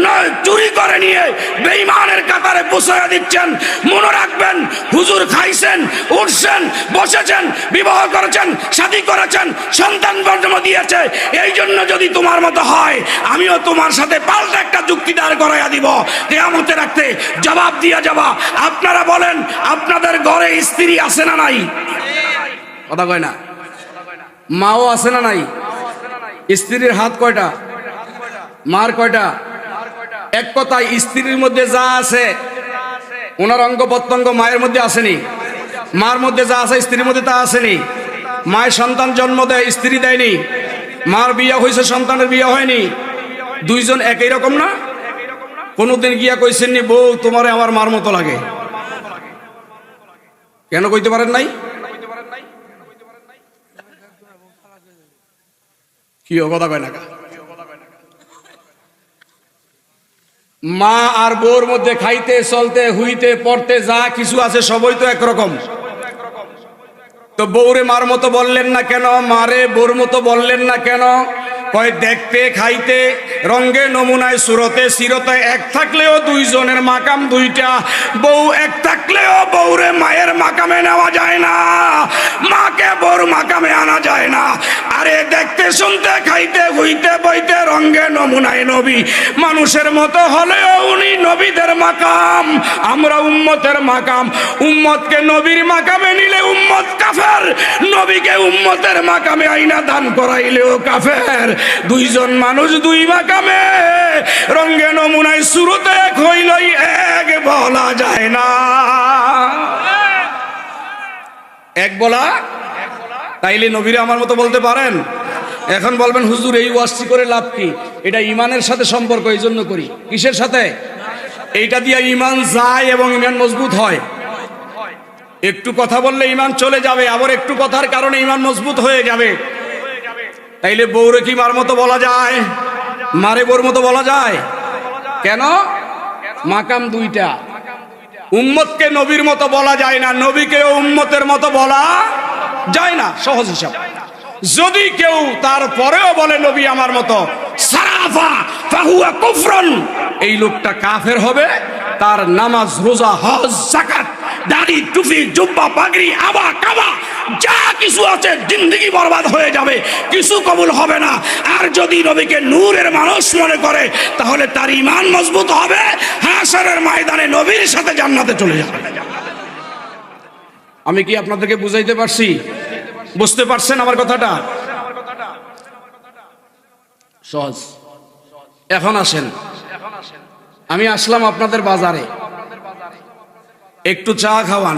B: নয় চুরি করে নিয়ে বেঈমানের কাতারে বসায়া দিচ্ছেন। মনে রাখবেন, হুজুর খাইছেন, উঠছেন, বসেছেন, বিবাহ করেছেন, শাদী করেছেন, সন্তান জন্ম দিয়েছে। এই জন্য যদি তোমার মতো হয়, আমিও তোমার সাথে পাল্টা একটা যুক্তি দাঁড় করাইয়া দিব, কিয়ামতে রাখতে জবাব দিয়া যাবা। আপনারা বলেন, আপনাদের ঘরে স্ত্রী আছে না নাই? কথা কয় না। মাও আছে না নাই? স্ত্রীর হাত কয়টা, মার কয়টা? এক কথায় স্ত্রীর মধ্যে যা আছে ওনার অঙ্গ প্রত্যঙ্গ মায়ের মধ্যে আসেনি, মার মধ্যে যা আছে স্ত্রীর মধ্যে তা আসেনি। মায়ের সন্তান জন্ম দেয়, স্ত্রী দেয়নি। মার বিয়া হয়েছে, সন্তানের বিয়া হয়নি। দুইজন একই রকম না? কোনদিন গিয়া কইছেননি, বউ তোমারে আমার মার মতো লাগে? কেন কইতে পারেন নাই? কি কথা কয় না? মা আর বউর মধ্যে খাইতে, চলতে, হুইতে, পড়তে যা কিছু আছে সবই তো একরকম। তো বউরে মার মতো বললেন না কেন? মারে বউর মতো বললেন না কেন? কয় দেখতে, খাইতে, রঙ্গে নমুনায়, সুরতে সিরতে এক থাকলেও দুইজনের মাকাম দুইটা। বউ এক থাকলেও বউরে মায়ের মাকামে নেওয়া যায় না, মাকে বউর মাকামে আনা যায় না। আরে দেখতে, শুনতে, খাইতে, হুইতে, বইতে, রঙ্গে নমুনায় নবী মানুষের মতো হলেও উনি নবীদের মাকাম, আমরা উম্মতের মাকাম। উম্মতকে নবীর মাকামে নিলে উম্মত কাফের, নবীকে উম্মতের মাকামে আইনা দান করাইলেও কাফের। দুইজন মানুষ দুই মাকামে, রঙ্গে নমুনায় সুরতে এক হইলই এক বলা যায় না। এক বলা, তাইলে নবীরে আমার মতো বলতে পারেন? এখন বলবেন, হুজুর এই ওয়াজটি করে লাভ কি? এটা ইমানের সাথে সম্পর্ক, এই জন্য করি। কিসের সাথে? এইটা দিয়ে ইমান যায় এবং ইমান মজবুত হয়। একটু কথা বললে ইমান চলে যাবে, আবার একটু কথার কারণে ইমান মজবুত হয়ে যাবে। তাইলে বউরে কি মার মতো বলা যায়? মারে বউর মতো বলা যায়? কেন? মাকাম দুইটা। উম্মতকে নবীর মতো বলা যায় না, নবীকে উম্মতের মতো বলা যায় না। সহজ হিসাব। যদি কেউ তারপরেও বলে নবী আমার মতো, সারাফা ফাহুয়া কুফরুন, এই লোকটা কাফের হবে। তার নামাজ, রোজা, হজ, যাকাত, দাড়ি, টুপি, জুব্বা, পাগড়ি, আবা কাবা যা কিছু আছে জিন্দেগি বরবাদ হয়ে যাবে, কিছু কবুল হবে না। আর যদি নবীকে নূরের মানুষ মনে করে, তাহলে তার ঈমান মজবুত হবে, হাশরের ময়দানে নবীর সাথে জান্নাতে চলে যাবে। আমি কি আপনাদেরকে বুঝাইতে পারছি? বুঝতে পারছেন আমার কথাটা? সহজ। এখন আসেন, আমি আসলাম আপনাদের বাজারে, একটু চা খাওয়ান।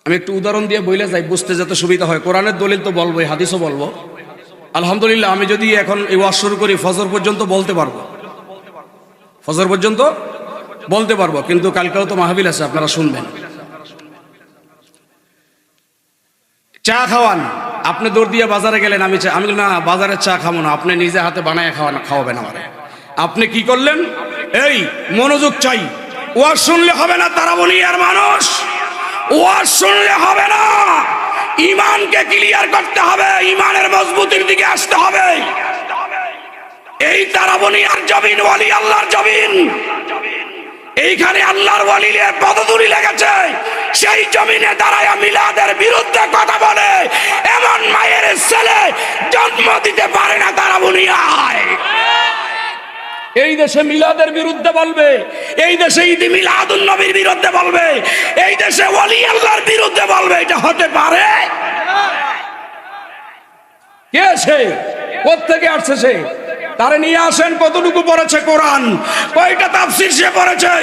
B: আমি একটু উদাহরণ দিয়ে বইলে যাই, বুঝতে যাতে সুবিধা হয়। কোরআনের দলিল তো বলবো, হাদিসও বলবো। আলহামদুলিল্লাহ, আমি যদি এখন এই ওয়াজ শুরু করি, ফজর পর্যন্ত বলতে পারবো, ফজর পর্যন্ত বলতে পারবো। কিন্তু কালকেও তো মাহফিল আছে, আপনারা শুনবেন। চা খাওয়ান, আপনি দৌড় দিয়ে বাজারে গেলেন, আমি না বাজারের চা খাবো না, আপনি নিজে হাতে বানায় খাওয়াবেন আমার। আপনি কি করলেন? এই মনোযোগ চাই, ওয়াজ শুনলে হবে না। তারাবনিয়ার মানুষ, ওয়াজ শুনলে হবে না, ঈমানকে ক্লিয়ার করতে হবে, ঈমানের মজবুতির দিকে আসতে হবে। এই তারাবনিয়ার জমিন ওয়ালি আল্লাহর জমিন, এইখানে আল্লাহর ওয়ালিদের পদধূলি লেগেছে। সেই জমিনে দাঁড়ায় মিলাদের বিরুদ্ধে কথা বলে এমন মায়ের ছেলে জন্ম দিতে পারে না তারাবনিয়ায়।
A: এই দেশে মিলাদের বিরুদ্ধে বলবে, এই দেশে ঈদ মিলাদুন নবীর বিরুদ্ধে বলবে, এই দেশে ওলি আল্লাহর বিরুদ্ধে বলবে। এটা হতে পারে? কে সে? কোত্থেকে আসছে সে? তারে নিয়ে আসেন। কতটুকু পড়েছে কোরআন, কয়টা তাফসীর সে পড়েছে,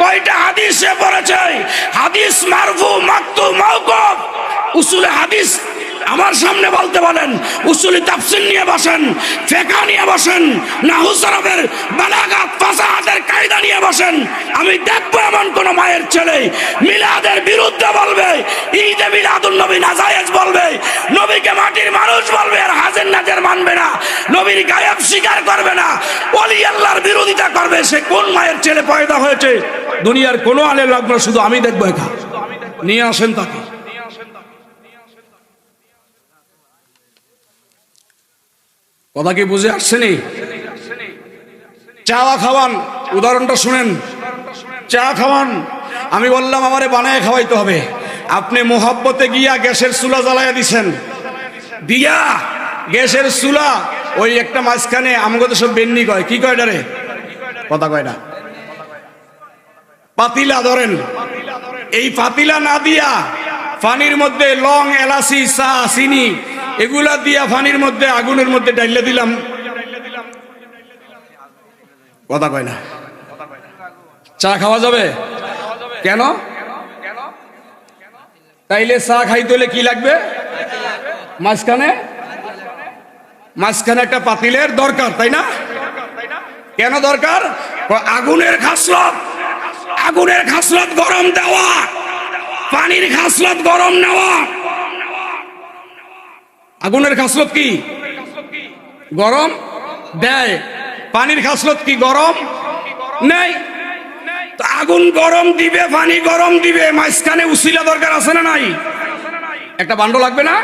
A: কয়টা হাদিস সে পড়েছে, হাদিস মারফু মাকতু মাওকুফ উসুলে হাদিস আমার সামনে বলতে বলেন, উসুলি তাফসীর নিয়ে বসেন, ফিকহ নিয়ে বসেন, নাহু সরফের বালাগাত ফাসাহাতের কায়দা নিয়ে বসেন। আমি দেখবো এমন কোন মায়ের ছেলে মিলাদের বিরুদ্ধে বলবে, ঈদে মিলাদুন নবী নাজায়েজ বলবে, নবীকে মাটির মানুষ বলবে, আর হাজির নাজির মানবে না, নবীর গায়েব স্বীকার করবে না, ওলি আল্লাহর বিরোধিতা করবে। সে কোন মায়ের ছেলে পয়দা হয়েছে? দুনিয়ার কোনো আলেম লাগবে না, শুধু আমি দেখবো। একা নিয়ে আসেন তাকে। কথা কি বুঝে আসছেনি? চা খাওয়ান, উদাহরণটা শুনেন। চা খাওয়ান, আমি বললাম আমারে বানায় খাওয়াইতে হবে, আপনি মোহাব্বতে গিয়া গ্যাসের চুলা জ্বালাইয়া দিছেন, দিয়া গ্যাসের চুলা ওই একটা মাঝখানে আমাকে তো সব বেন্নি কয়, কি কয় ডারে? কথা কয় না, পাতিলা ধরেন, এই পাতিলা না দিয়া পানির মধ্যে লং, এলাচি, চা, চিনি এগুলা দিয়া পানির মধ্যে আগুনের মধ্যে ডাইলে দিলাম, কথা কয় না, চা খাওয়া যাবে? কেন? তাইলে চা খাইতে হলে কি লাগবে? মাঝখানে একটা পাতিলের দরকার, তাই না? কেন দরকার? আগুনের খাসলত গরম দেওয়া, পানির খাসলত গরম নেওয়া। আগুনের খাসলত কি? গরম দেয়। পানির খাসলত কি? গরম নেই। তো আগুন গরম দিবে, পানি গরম দিবে, মাঝখানে উসিলা দরকার আছে না নাই? একটা বান্ড লাগবে না?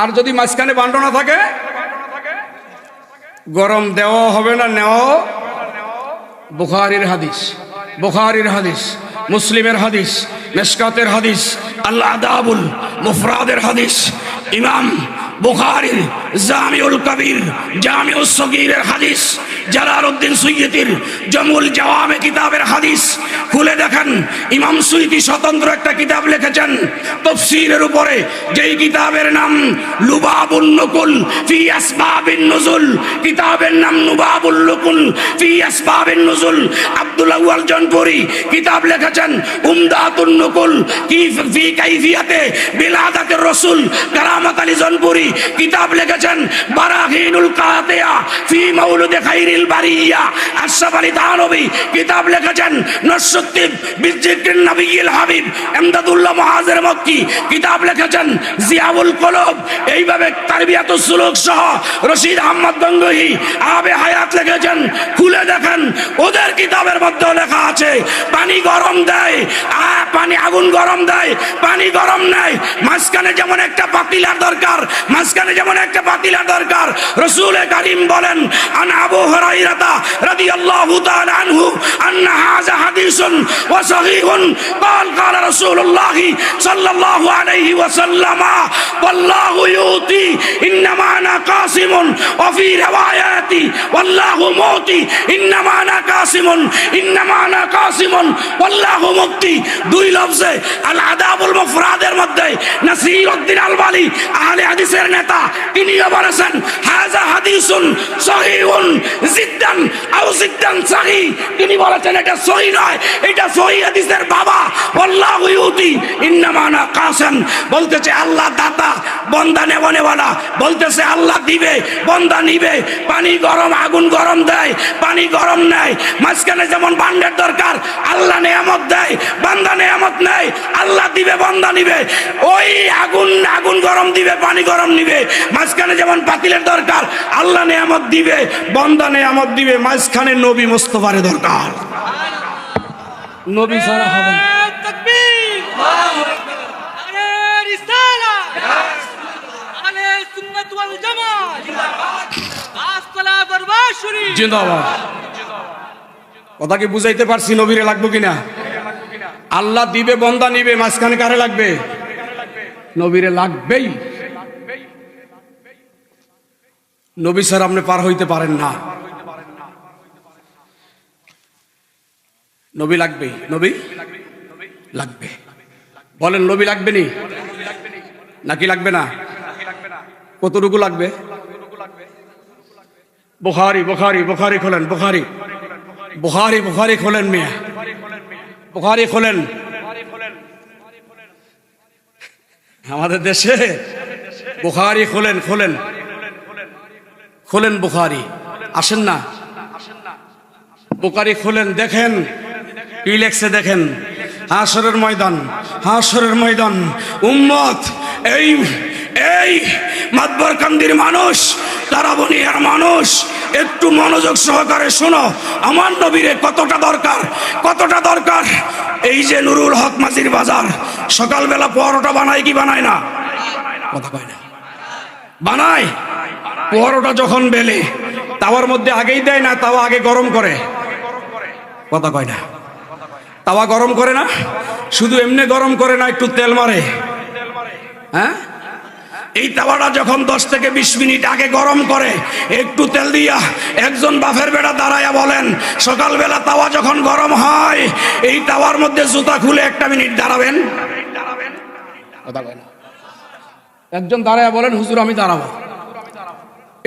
A: আর যদি মাঝখানে বান্ড না থাকে, গরম দেওয়া হবে না, নেওয়া। বুখারীর হাদিস, মুসলিমের হাদিস, মিশকাতের হাদিস, আল আদাবুল মুফরাদের হাদিস, ইমাম বুখারীর জামিউল কবির, জামিউস সগীরের হাদিস, জালালউদ্দিন সুয়ুতীর জামুল জাওয়ামে কিতাবের হাদিস খুলে দেখেন। ইমাম সুয়ুতী স্বতন্ত্র একটা কিতাব লিখেছেন তাফসীরের উপরে, যেই কিতাবের নাম লুবাবুন নুকুল ফি আসবাবিন নুজুল। কিতাবের নাম লুবাবুল নুকুল ফি আসবাবিন নুজুল। আব্দুল আউয়াল জনপুরি কিতাব লিখেছেন উমদাতুন নুকুল ফি কাইফিয়াতে বিলাদাতির রাসূল। কারামাত আলী জনপুরি কিতাব লিখেছেন বারাহিনুল কাতিয়া ফি মাউলুদে খাইরিল বারিয়া। আশরাফ আলী থানভী কিতাব লিখেছেন নসরুদ্দিন বিজিক্রিন নবিয়িল হাবিব। ইমদাদুল্লাহ মুহাজির মক্কি কিতাব লিখেছেন জিয়াউল কুলুব। এইভাবে তারবিয়াতুস সুলুক সহ রশিদ আহমদ গঙ্গোহী আবে হায়াত লিখেছেন। খুলে দেখেন, ওদের কিতাবের মধ্যে লেখা আছে পানি গরম দেয়, পানি আগুন গরম দেয়, পানি গরম নেয়। মাঝখানে যেমন একটা পাতিলার দরকার, রাসূল কারীম বলেন আন আবু হুরায়রা রাদিয়াল্লাহু তাআলা আনহু আন্না হাযা হাদিসুন ওয়া সহিহুন قال رسول الله صلى الله عليه وسلم والله يؤتي انما انا قاسم وفي روايات والله موتي انما انا قاسم والله মুক্তি। দুই লফজে আল আদাবুল মুফরাদের মধ্যে নাসিরউদ্দিন আলবানী আহলে হাদিসের নেতা, তিনিও বলেছেন হাযা হাদিসুন সহিহুন জিদ্দান আও জিদ্দান সহিহ। তিনি বলেছেন এটা সহিহ নয়, এটা সহিহ হাদিসের বাবা। আল্লাহু ইউতি ইন্নামা আনা কাসিম, বলতেছে আল্লাহ দাতা, বান্দা নেওয়ানেওয়ালা। বলতেছে আল্লাহ দিবে, বান্দা নিবে। পানি গরম, আগুন গরম দেয়, পানি গরম নেয়। মাঝখানে যেমন বান্ডের দরকার, আল্লাহ নেয়ামত দেয়, বান্দা নেয়ামত নেয়। আল্লাহ দিবে, বান্দা নিবে। ওই আগুন গরম দিবে, পানি গরম নিবে। মাঝখানে যেমন পাতিলের দরকার, আল্লাহ নেয়ামত দিবে, বান্দা নেয়ামত দিবে। মাঝখানে নবী মুস্তাফার দরকার। নবী ছাড়া হবে না।
C: তাকবীর, আল্লাহু আকবার, আরে রিসালাত, আলে সুন্নাত ওয়াল জামাত জিন্দাবাদ, গাছতলা দরবার শরীফ
A: জিন্দাবাদ। কথা কি বুঝাইতে পারছি? নবীরে লাগবে কিনা? আল্লাহ দিবে, বান্দা নিবে। মাঝখানে কারে লাগবে? নবীরে লাগবেই। নবী স্যার আপনি পার হইতে পারেন না।
B: নবী লাগবে, নবী লাগবে। বলেন নবী লাগবে নি নাকি লাগবে না? কতটুকু লাগবে? বুখারী বুখারী বুখারী খোলেন, বুখারী বুখারী বুখারী খোলেন মিয়া, বুখারী খোলেন। আমাদের দেশে বুখারী খোলেন, খোলেন খোলেন বুখারী। আসেন না, বুখারী খোলেন, দেখেন কি লেখছে দেখেন। হাশরের ময়দান, হাশরের ময়দান উম্মত, এই এই মাতবরকান্দির মানুষ, তারাবনিয়ার মানুষ, একটু মনোযোগ সহকারে শোনো। আমার নবীরে কতটা দরকার, কতটা দরকার। এই যে নুরুল হক মাঝির বাজার সকালবেলা পরোটা বানায় কি বানায় না? কথা কয় না, বানায়। পরোটা যখন বেলে তাওয়ার মধ্যে আগেই দেয় না, তাওয়া আগে গরম করে? কথা কয় না। তাওয়া গরম করে না, শুধু এমনি গরম করে না, একটু তেল মারে। হ্যাঁ, এই তাওয়াটা যখন 10 থেকে 20 মিনিট আগে গরম করে একটু তেল দিয়া, একজন বাফের বেটা দাঁড়ায়া বলেন সকালবেলা তাওয়া যখন গরম হয় এই তাওয়ার মধ্যে জুতা খুলে 1 মিনিট দাঁড়াবেন? কথা কয় না। একজন দাঁড়ায়া বলেন হুজুর আমি দাঁড়াবো।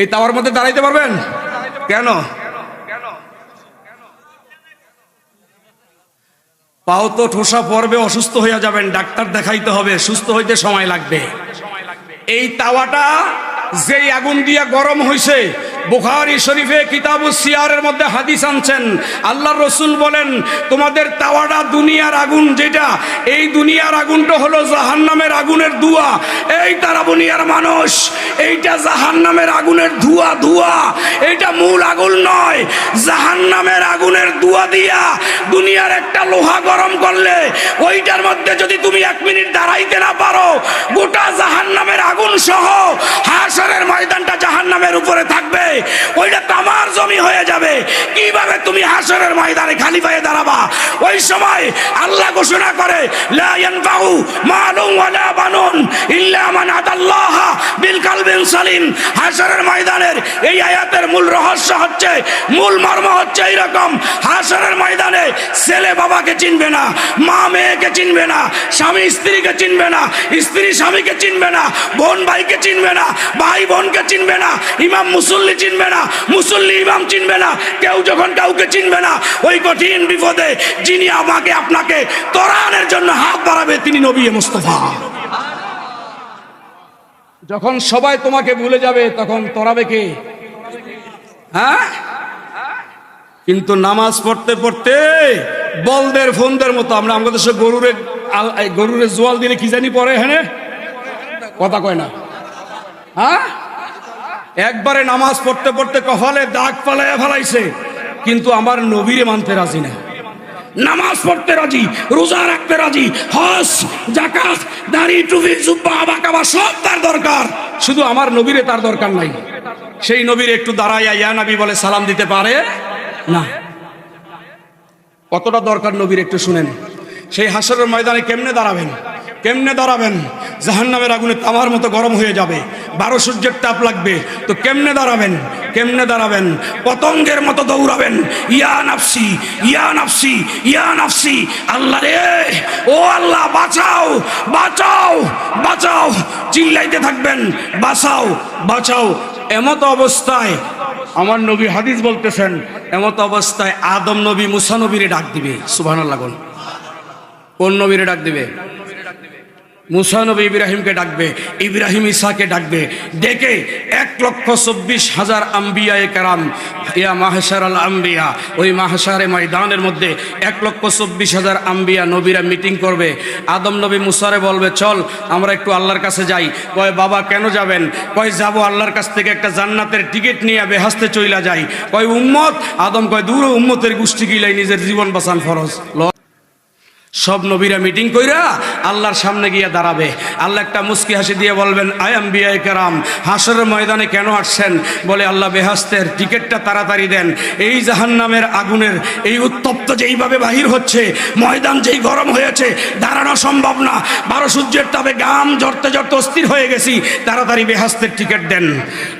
B: এই তাওয়ার মধ্যে দাঁড়াইতে পারবেন? কেন? পাও তো ঠোসা পড়বে, অসুস্থ হয়ে যাবেন, ডাক্তার দেখাইতে হবে, সুস্থ হইতে সময় লাগবে। এই তাওয়াটা যেই আগুন দিয়া গরম হইছে, বুখারী শরীফে কিতাবুস সিয়ারের মধ্যে হাদিস আনছেন, আল্লাহর রাসূল বলেন তোমাদের তাওয়াটা দুনিয়ার আগুন, যেটা এই দুনিয়ার আগুনটা হলো জাহান্নামের আগুনের ধোঁয়া। এই তারাবনিয়ার মানুষ, এইটা জাহান্নামের আগুনের ধোঁয়া, ধোঁয়া, এইটা মূল আগুন নয়। জাহান্নামের আগুনের ধোঁয়া দিয়া দুনিয়ার একটা লোহা গরম করলে ওইটার মধ্যে যদি তুমি 1 মিনিট দাঁড়াইতে না পারো, গোটা জাহান্নামের আগুন সহ হাশরের ময়দানটা জাহান্নামের উপরে থাকবে, ওইটা তামার জমি হয়ে যাবে। কিভাবে তুমি হাশরের ময়দানে খালি পায়ে দাঁড়াবা? ওই সময় আল্লাহ ঘোষণা করে লা ইয়ানফাউ মালুন ওয়ালা বানুন ইল্লা মান আতাল্লাহ বিল কালবিন সালিম। হাশরের ময়দানের এই আয়াতের মূল রহস্য হচ্ছে, মূল মর্ম হচ্ছে এইরকম, হাশরের ময়দানে ছেলে বাবাকে চিনবে না, মা মেয়েকে চিনবে না, স্বামী স্ত্রীকে চিনবে না, স্ত্রী স্বামীকে চিনবে না, বোন ভাইকে চিনবে না, ভাই বোনকে চিনবে না, ইমাম মুসল্লি চিনবে না, মুসল্লি ইমাম চিনবে না, কেউ যখন কাউকে চিনবে না, ওই কঠিন বিপদে যিনি আমাকে আপনাকে ত্বরানের জন্য হাত বাড়াবে তিনি নবী মুস্তাফা। যখন সবাই তোমাকে ভুলে যাবে তখন ত্বরাবে কে? হ্যাঁ, কিন্তু নামাজ পড়তে পড়তে বলদের ফোনদের মতো আমরা আমাদের দেশে গরুরে জোয়াল দিলে কি জানি পরে, হ্যাঁ কথা কয় না। হ্যাঁ, একবারে নামাজ পড়তে পড়তে কপালে দাগ ফালাইয়া ফেলাইছে, কিন্তু আমার নবীরে মানতে রাজি না। নামাজ পড়তে রাজি, রোজা রাখতে রাজি, হজ যাকাত দাড়ি টুপি জুব্বা আবাকাবা সব তার দরকার, শুধু আমার নবীরে তার দরকার নাই। সেই নবীর একটু দাঁড়াইয়া ইয়া নবী বলে সালাম দিতে পারে না। কতটা দরকার নবীর একটু শুনেন। সেই হাশরের ময়দানে কেমনে দাঁড়াবেন, কেমনে দাঁড়াবেন? জাহান্নামের আগুনে তামার মতো গরম হয়ে যাবে, 12 সূর্যের তাপ লাগবে, তো কেমনে দাঁড়াবেন, কেমনে দাঁড়াবেন? পতঙ্গের মতো দৌড়াবেন, ইয়া নাফসি ইয়া নাফসি ইয়া নাফসি, আল্লাহ রে ও আল্লাহ বাঁচাও বাঁচাও বাঁচাও, চিল্লাইতে থাকবেন বাঁচাও বাঁচাও। এমত অবস্থায় আমার নবী হাদিস বলতেছেন, এমত অবস্থায় আদম নবী মুসা নবীরে ডাক দিবে। সুবহানাল্লাহ। কোন নবীরে ডাক দিবে? মুসা নবী ইব্রাহিমকে ডাকবে, ইব্রাহিম ঈসাকে ডাকবে, ডেকে 1,24,000 আম্বিয়ায়ে কেরাম, ইয়া মাহশারাল আম্বিয়া, ওই মাহশারে ময়দানের মধ্যে 1,24,000 আম্বিয়া নবীরা মিটিং করবে। আদম নবী মুসারে বলবে চল আমরা একটু আল্লাহর কাছে যাই। কয় বাবা কেন যাবেন? কয় যাবো আল্লাহর কাছ থেকে একটা জান্নাতের টিকিট নিয়ে বেহেশতে চইলা যাই। কয় উম্মত? আদম কয় দূর, উম্মতের গোষ্ঠী গিলাই নিজের জীবন বাঁচান ফরজ। সব নবীরা মিটিং কইরা আল্লাহর সামনে গিয়ে দাঁড়াবে। আল্লাহ একটা মুস্কি হাসি দিয়ে বলবেন, আয় আম্বিয়ায়ে কেরাম, হাসরের ময়দানে কেন আসছেন? বলে, আল্লাহ বেহেশতের টিকিটটা তাড়াতাড়ি দেন। এই জাহান্নামের আগুনের এই উত্তপ্ত যেইভাবে বাহির হচ্ছে, ময়দান যেই গরম হয়েছে, দাঁড়ানো সম্ভব না, 12 সূর্যের তাপে গাম ঝরতে ঝরতে অস্থির হয়ে গেছি, তাড়াতাড়ি বেহেশতের টিকিট দেন।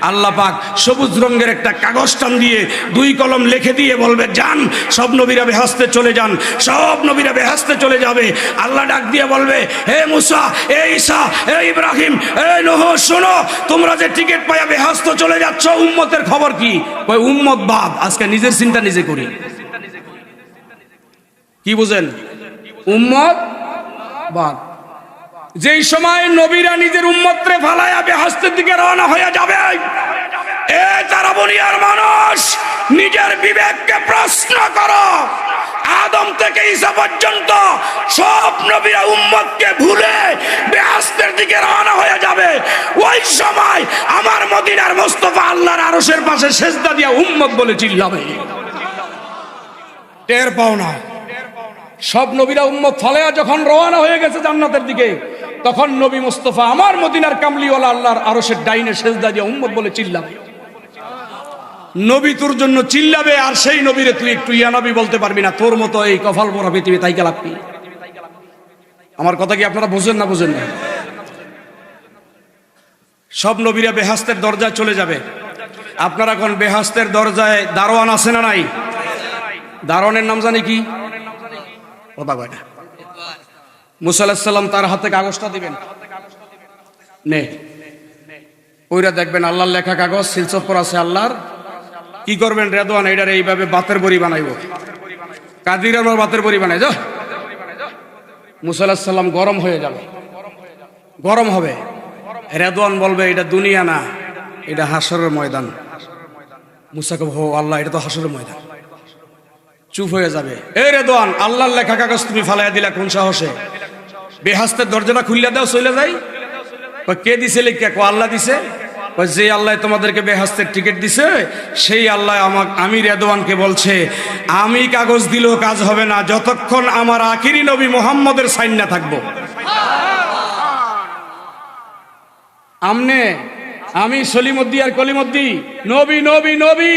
B: আল্লাহ পাক সবুজ রঙের একটা কাগজ টান দিয়ে 2 কলম লিখে দিয়ে বলবে, যান, সব নবীরা বেহেশতে চলে যান। সব নবীরা বেহেশতে চলে যাবে। আল্লাহ ডাক দিয়ে বলবে, হে মুসা, হে ঈসা, হে ইব্রাহিম, হে নূহ, শোনো, তোমরা যে টিকিট পাইয়া বেহেশতে চলে যাচ্ছ, উম্মতের খবর কি? ওই উম্মত বাদ, আজকে নিজের চিন্তা নিজে করি। কি বুঝেন? উম্মত বাদ। যেই সময় নবীরা নিজের উম্মতরে ফালায়া বেহেশতের দিকে রওনা হয়ে যাবে, এ যারা দুনিয়ার মানুষ, নিজের বিবেককে প্রশ্ন করো। আদম থেকে ঈসা পর্যন্ত সব নবীরা উম্মতকে ভুলে বেহেশতের দিকে রওনা হয়ে যাবে। ওই সময় আমার মদিনার মুস্তাফা আল্লাহর আরশের পাশে সেজদা দিয়া উম্মত বলে চিল্লাবে। টের পাও না? সব নবীরা উম্মত ফালায়া যখন রওনা হয়ে গেছে জান্নাতের দিকে, তখন নবী মুস্তাফা আমার মদিনার কামলিওয়ালা আল্লাহর আরশের ডাইনে সেজদা দিয়া উম্মত বলে চিল্লাবে। নবী তোর জন্য চিল্লাবে, আর সেই নবীরে তুই একটু ইয়া নবী বলতে পারবি না। তোর মতো এই কপাল পরা পৃথিবী তাই লাগবি। আমার কথা কি আপনারা বুঝেন না? বুঝেন না? সব নবীরা বেহেশতের দরজায় চলে যাবে। আপনারা কোন বেহেশতের দরজায় দারোয়ান আছে না নাই? দারোয়ানের নাম জানি কি? কথা কয় না। মুসা আলাইহিস সালাম তার হাতে কাগজটা দিবেন, নে ওইরা দেখবেন আল্লাহর লেখা কাগজ, সিলচপ্পর আছে আল্লাহর। কি করবেন? রেদওয়ান এইটার এইভাবে বাতের বড়ি বানাইব। কাদির আমার বাতের বড়ি বানাই যা। মুসা আলাইহিস সালাম গরম হয়ে যাবে, গরম হবে। রেদওয়ান বলবে, এটা দুনিয়া না, এটা হাসরের ময়দান। মুসা কবে, হো আল্লাহ, এটা তো হাসরের ময়দান। চুপ হয়ে যাবে। এ রেদওয়ান, আল্লাহর লেখা কাগজ তুমি ফালাইয়া দিলা কোন সাহসে? বেহেশতের দরজাটা খুললে দাও, চলে যাই। কে দিছে লিখা? আল্লাহ দিছে। যে আল্লাহ তোমাদেরকে বেহেশতের টিকিট দিছে, সেই আল্লাহ আমি রেদওয়ানকে বলছে, আমি কাগজ দিলেও কাজ হবে না যতক্ষণ আমার আখিরি নবী মুহাম্মদের সাইন না থাকবো। আমনে আমি সলিমুদ্দি আর কলিমুদ্দি, নবী নবী নবী,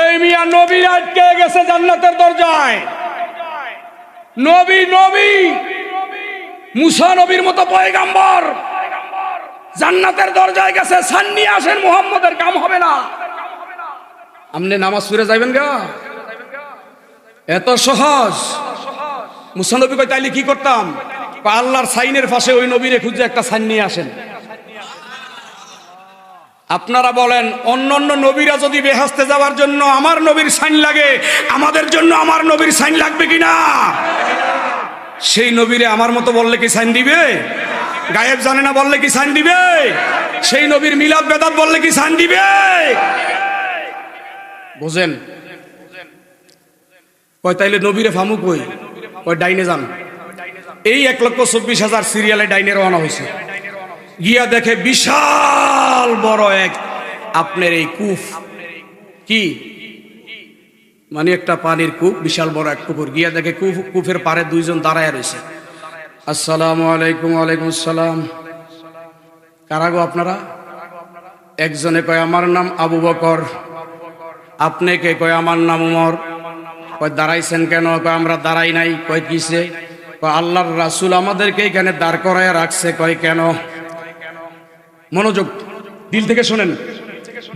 B: এই মিয়া নবী আটকে গেছে জান্নাতের দরজায়। নবী নবী, মুসা নবীর মতো পয়গাম্বর জান্নাতের দরজায় গেছে, সান্নি আসেন, মুহাম্মদের কাম হবে না। আমনে নামাজ পড়ে যাবেন গা? এত সহজ? মুসা নবী কই, তাইলে কি করতাম? আল্লাহর সাইনের পাশে ওই নবীরে খুঁজে একটা সাইন নিয়ে আসেন। আপনারা বলেন, অন্য অন্য নবীরা যদি বেহেশতে যাওয়ার জন্য আমার নবীর সাইন লাগে, আমাদের জন্য আমার নবীর সাইন লাগবে কিনা? সেই নবীরে আমার মতো বললে কি সাইন দিবে? গায়েব জানে না বললে কি সাইন দিবে? সেই নবীর মিলাদ বেদাত বললে কি সাইন দিবে? বুঝেন? কয় তাইলে নবীরে ফামু কই? কয় ডাইনে যান। এই 1,24,000 সিরিয়ালে ডাইনে রওনা হয়েছে। গিয়া দেখে বিশাল বড় এক আপনার এই কূপ, কি মানে একটা পানির কূপ, বিশাল বড় এক পুকুর। গিয়া দেখে কূপের পারে 2 জন দাঁড়ায় রয়েছে। আসসালামু আলাইকুম। ওয়ালাইকুম আসসালাম। কারা গো আপনারা? একজনে কয়, আমার নাম আবু বকর। আপনি কে? কয়, আমার নাম উমর। কয়, দাঁড়াইছেন কেন? কয়, আমরা দাঁড়াই নাই। কয়, কিসে? কয়, আল্লাহর রাসূল আমাদেরকে এখানে দাঁড় করায় রাখছে। কয়, কেন? মনোযোগ, দিল থেকে শোনেন,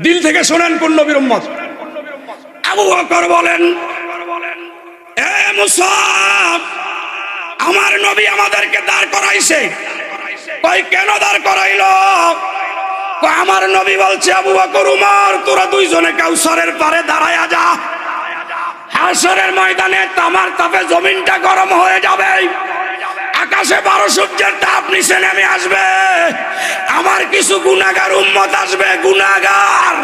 B: দিল থেকে শোনেন কোন নবীর উম্মত। আবু বকর বলেন, এ মুসা, আমার নবী আমাদেরকে দাঁড় করাইছে। কয়, কেন দাঁড় করাইলো? কয়, আমার নবী বলছে, আবু বকর, উমর, তোরা 2 জনে কাউসারের পারে দাঁড়ায়া যা। হাসরের ময়দানে তামার তাপে জমিনটা গরম হয়ে যাবে, আকাশে 12 সূর্যের তাপ নিচে নেমে আসবে। আমার কিছু গুনাহগার উম্মত আসবে, গুনাহগার,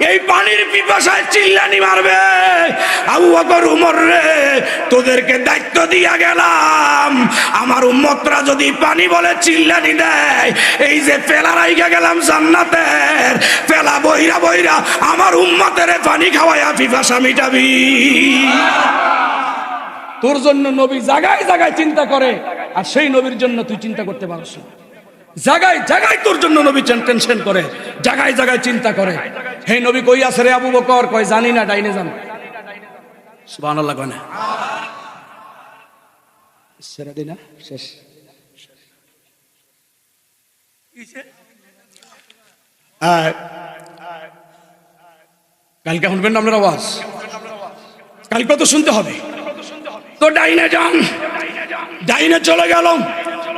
B: এই পানির পিপাসায় চিল্লানি মারবে, আবু বকর, উমর রে, তোদেরকে দায়িত্ব দিয়া গেলাম, আমার উম্মতরা যদি পানি বলে চিল্লানি দেয়, এই যে পেলা রাইখা গেলাম জান্নাতের, পেলা বইরা বইরা আমার উম্মতের পানি খাওয়াইয়া পিপাসা মিটাবি।
A: তোর জন্য নবী জায়গায় জায়গায় চিন্তা করে, আর সেই নবীর জন্য তুই চিন্তা করতে পারছ না। জায়গায় জায়গায় তোর জন্য নবী টেনশন করে, জায়গায় জায়গায় চিন্তা করে। হে নবী কই আছে রে আবু বকর? কয় জানি না, ডাইনে যান। সুবহানাল্লাহ কয় না? ছেড়ে দিই না, শেষ। কালকে শুনবেন না আপনার আওয়াজ? কালকে তো শুনতে হবে। তো ডাইনে যান, ডাইনে চলে গেল,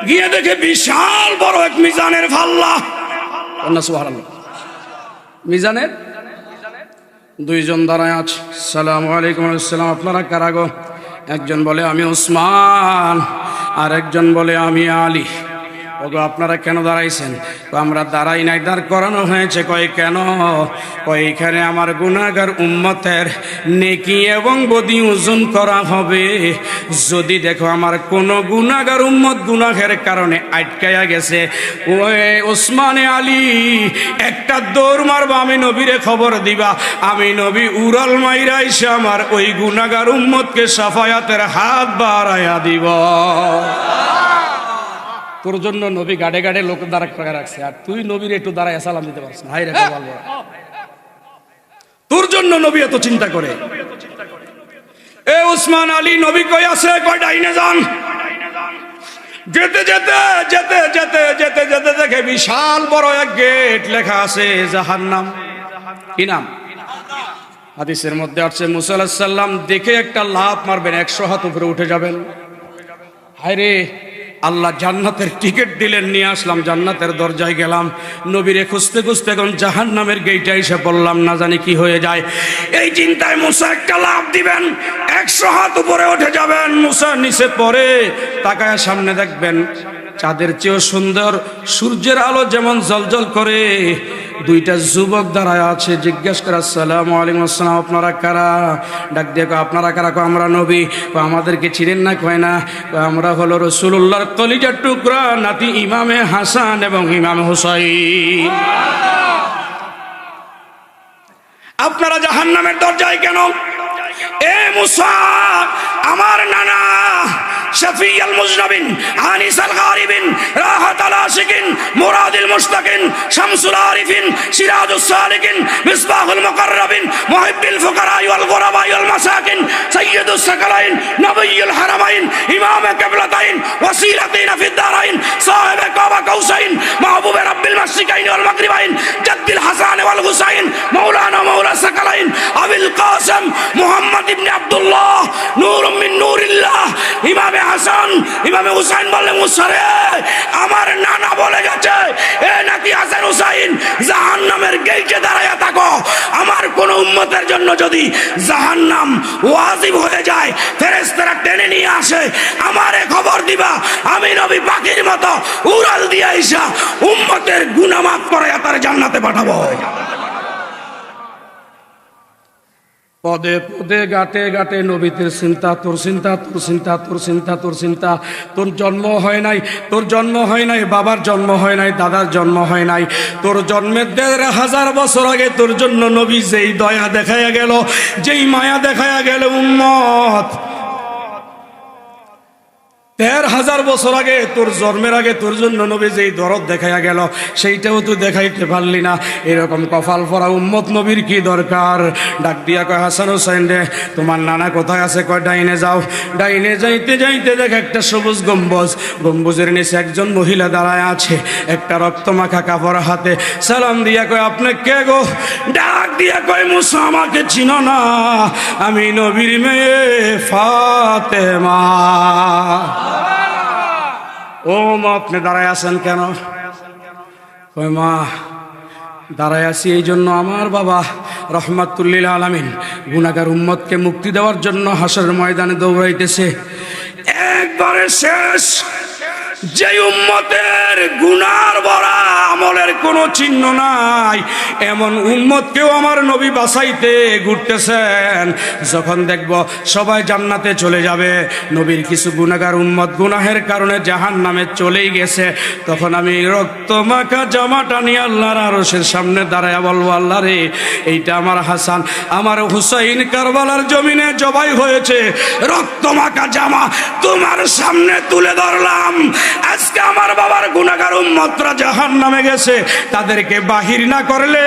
A: গিয়ে দেখে বিশাল বড় এক মিজানের পাল্লা। সুবহানাল্লাহ। মিজানের দুইজন দাঁড়ায় আছে। আসসালামু আলাইকুম। আসসালাম। আপনারা কারা গো? একজন বলে আমি ওসমান, আর একজন বলে আমি আলী। ওগো আপনারা কেন দাঁড়াইছেন? আমরা দাঁড়াই নাই, দাঁড় করানো হয়েছে। কয় কেন? কয় এখানে আমার গুনাহগার উম্মতের নেকি এবং বদি ওজন করা হবে। যদি দেখো আমার কোন গুনাহগার উম্মত গুনাহের কারণে আটকায়া গেছে, ওই ওসমানে আলী একটা দৌড় মারবা, আমি নবীরে খবর দিবা, আমি নবী উড়াল মাইরা এসে আমার ওই গুনাহগার উম্মতকে সাফায়াতের হাত বাড়াইয়া দিব। তোর জন্য নবী গাড়ে গাড়ে লোক দাঁড়া রাখছে, আর তুই নবীর একটু দাঁড়ায় সালাম দিতে পারছিস না। হাই রে বলবো, তোর জন্য নবী এত চিন্তা করে। এ উসমান আলী, নবী কই আছে? কয় ডাইনে যান। যেতে যেতে যেতে যেতে যেতে যেতে দেখে বিশাল বড় এক গেট, লেখা আছে জাহান্নাম। কি নাম? হাদিসের মধ্যে আছে মুসা আলাইহিস সালাম দেখে একটা লাফ মারবেন, 100 হাত উপরে উঠে যাবেন। হায় রে, আল্লাহ জান্নাতের টিকিট দিলেন, নিয়ে আসলাম, জান্নাতের দরজায় গেলাম, নবীরে খুঁজতে খুঁজতে এখন জাহান্নামের গেইটে এসে পড়লাম, না জানি কি হয়ে যায়। এই চিন্তায় মুসা একটা লাফ দিবেন, 100 হাত উপরে উঠে যাবেন। মুসা নিচে পড়ে তাকায় সামনে দেখবেন চাঁদের চেয়েও সুন্দর, সূর্যের আলো যেমন জলজল করে, দুইটা যুবক দাঁড়ায় আছে। জিজ্ঞাসা করে আসসালামু আলাইকুম। আসসালাম। আপনারা কারা? ডাক দিয়ে আপনারা কারা? আমরা নবী। আমাদেরকে চিনেন না? কয় না। আমরা হলো রাসূলুল্লাহর কলিজার টুকরা নাতি ইমামে হাসান এবং ইমাম হুসাইন। আপনারা জাহান্নামের দরজায় কেন? এ মুসা, আমার নানা শফিউল মুজনবিন, আনিসুল গারিবিন, রাহাতুল আশিকিন, মুরাদুল মুশতাকিন, শামসুল আরিফিন, সিরাজুস সালিকিন, মিসবাহুল মুকাররাবিন, মুহিব্বুল ফুকারা ওয়াল গুরাবা ওয়াল মাসাকিন, সাইয়্যিদুস সাকালাইন, নবিয়ুল হারামাইন, ইমামে কিবলাতাইন, ওয়াসিলাতিনা ফিদ দারাইন, সাহিবে কাবা কাউসাইন, মাহবুবে রাব্বিল মাশরিকাইন ওয়াল মাগরিবাইন, জাদ্দুল হাসান ওয়াল হুসাইন, মাওলানা মাওলা সাকালাইন, আবুল কাসিম মুহাম্মদ ইবনে আব্দুল্লাহ, নূরুম মিন নূরিল্লাহ, ইমামে হাসান, ইমামে হুসাইন বলে মুসারে, আমার নানা বলে গেছে এ নাকি হাসান হুসাইন জাহান্নামের গেইটে দাঁড়ায়া থাকো। আমার কোন উম্মতের জন্য যদি জাহান্নাম ওয়াজিব হয়ে যায়, ফেরেশতারা টেনে নিয়ে আসে, আমারে খবর দিবা, আমি নবী পাখির মতো উড়াল দিয়ে আইসা উম্মতের গুনাহ মাফ করে তার জান্নাতে পাঠাবো। পদে পদে গাটে গাটে নবীদের চিন্তা, তোর চিন্তা, তোর চিন্তা, তোর চিন্তা, তোর চিন্তা। তোর জন্ম হয় নাই, তোর জন্ম হয় নাই, বাবার জন্ম হয় নাই, দাদার জন্ম হয় নাই, তোর জন্মের ১,৫০০ বছর আগে তোর জন্য নবী যেই দয়া দেখাইয়া গেল, যেই মায়া দেখাইয়া গেল উম্মত, ১,৫০০ বছর আগে তোর জন্মের আগে তোর জন্য নবী যেই দরদ দেখাইয়া গেল, সেইটাও তুই দেখাইতে পারলি না। এরকম কপাল পরা উম্মত নবীর কি দরকার? ডাক দিয়া কয় হাসান হোসেন রে, তোমার নানা কোথায় আছে? কয় ডাইনে যাও। ডাইনে যাইতে যাইতে দেখ একটা সবুজ গম্বুজ, গম্বুজের নিচে একজন মহিলা দাঁড়ায় আছে, একটা রক্তমাখা কাপড় হাতে। সালাম দিয়া কয় আপনি কে গো? ডাক দিয়া কয় মুসা, আমাকে চিনো না? আমি নবীর মেয়ে ফাতেমা। ও মা, আপনি দাঁড়ায় আছেন কেন? কয় মা, দাঁড়ায় আছি এই জন্য, আমার বাবা রহমাতুল্লিল আলামিন গুনাহগার উম্মতকে মুক্তি দেওয়ার জন্য হাসরের ময়দানে দৌড়াইতেছে। একবারে শেষ যে উম্মতের গুনার ভরা আমলের কোনো চিহ্ন নাই, এমন উম্মতকেও আমার নবী বাঁচাইতে ঘুরতেছেন। যখন দেখব সবাই জান্নাতে চলে যাবে, নবীর কিছু গুনাহগার উম্মত গুনাহের কারণে জাহান্নামে চলেই গেছে, তখন আমি রক্ত মাখা জামাটা নিয়ে আল্লাহর আরশের সামনে দাঁড়ায় বলবো, আল্লাহ রে, এইটা আমার হাসান, আমার হুসাইন কারবালার জমিনে জবাই হয়েছে, রক্ত মাখা জামা তোমার সামনে তুলে ধরলাম। আজকে আমার বাবার গুনাহগার উম্মতরা জাহান্নামে গেছে, তাদেরকে বাহির না করলে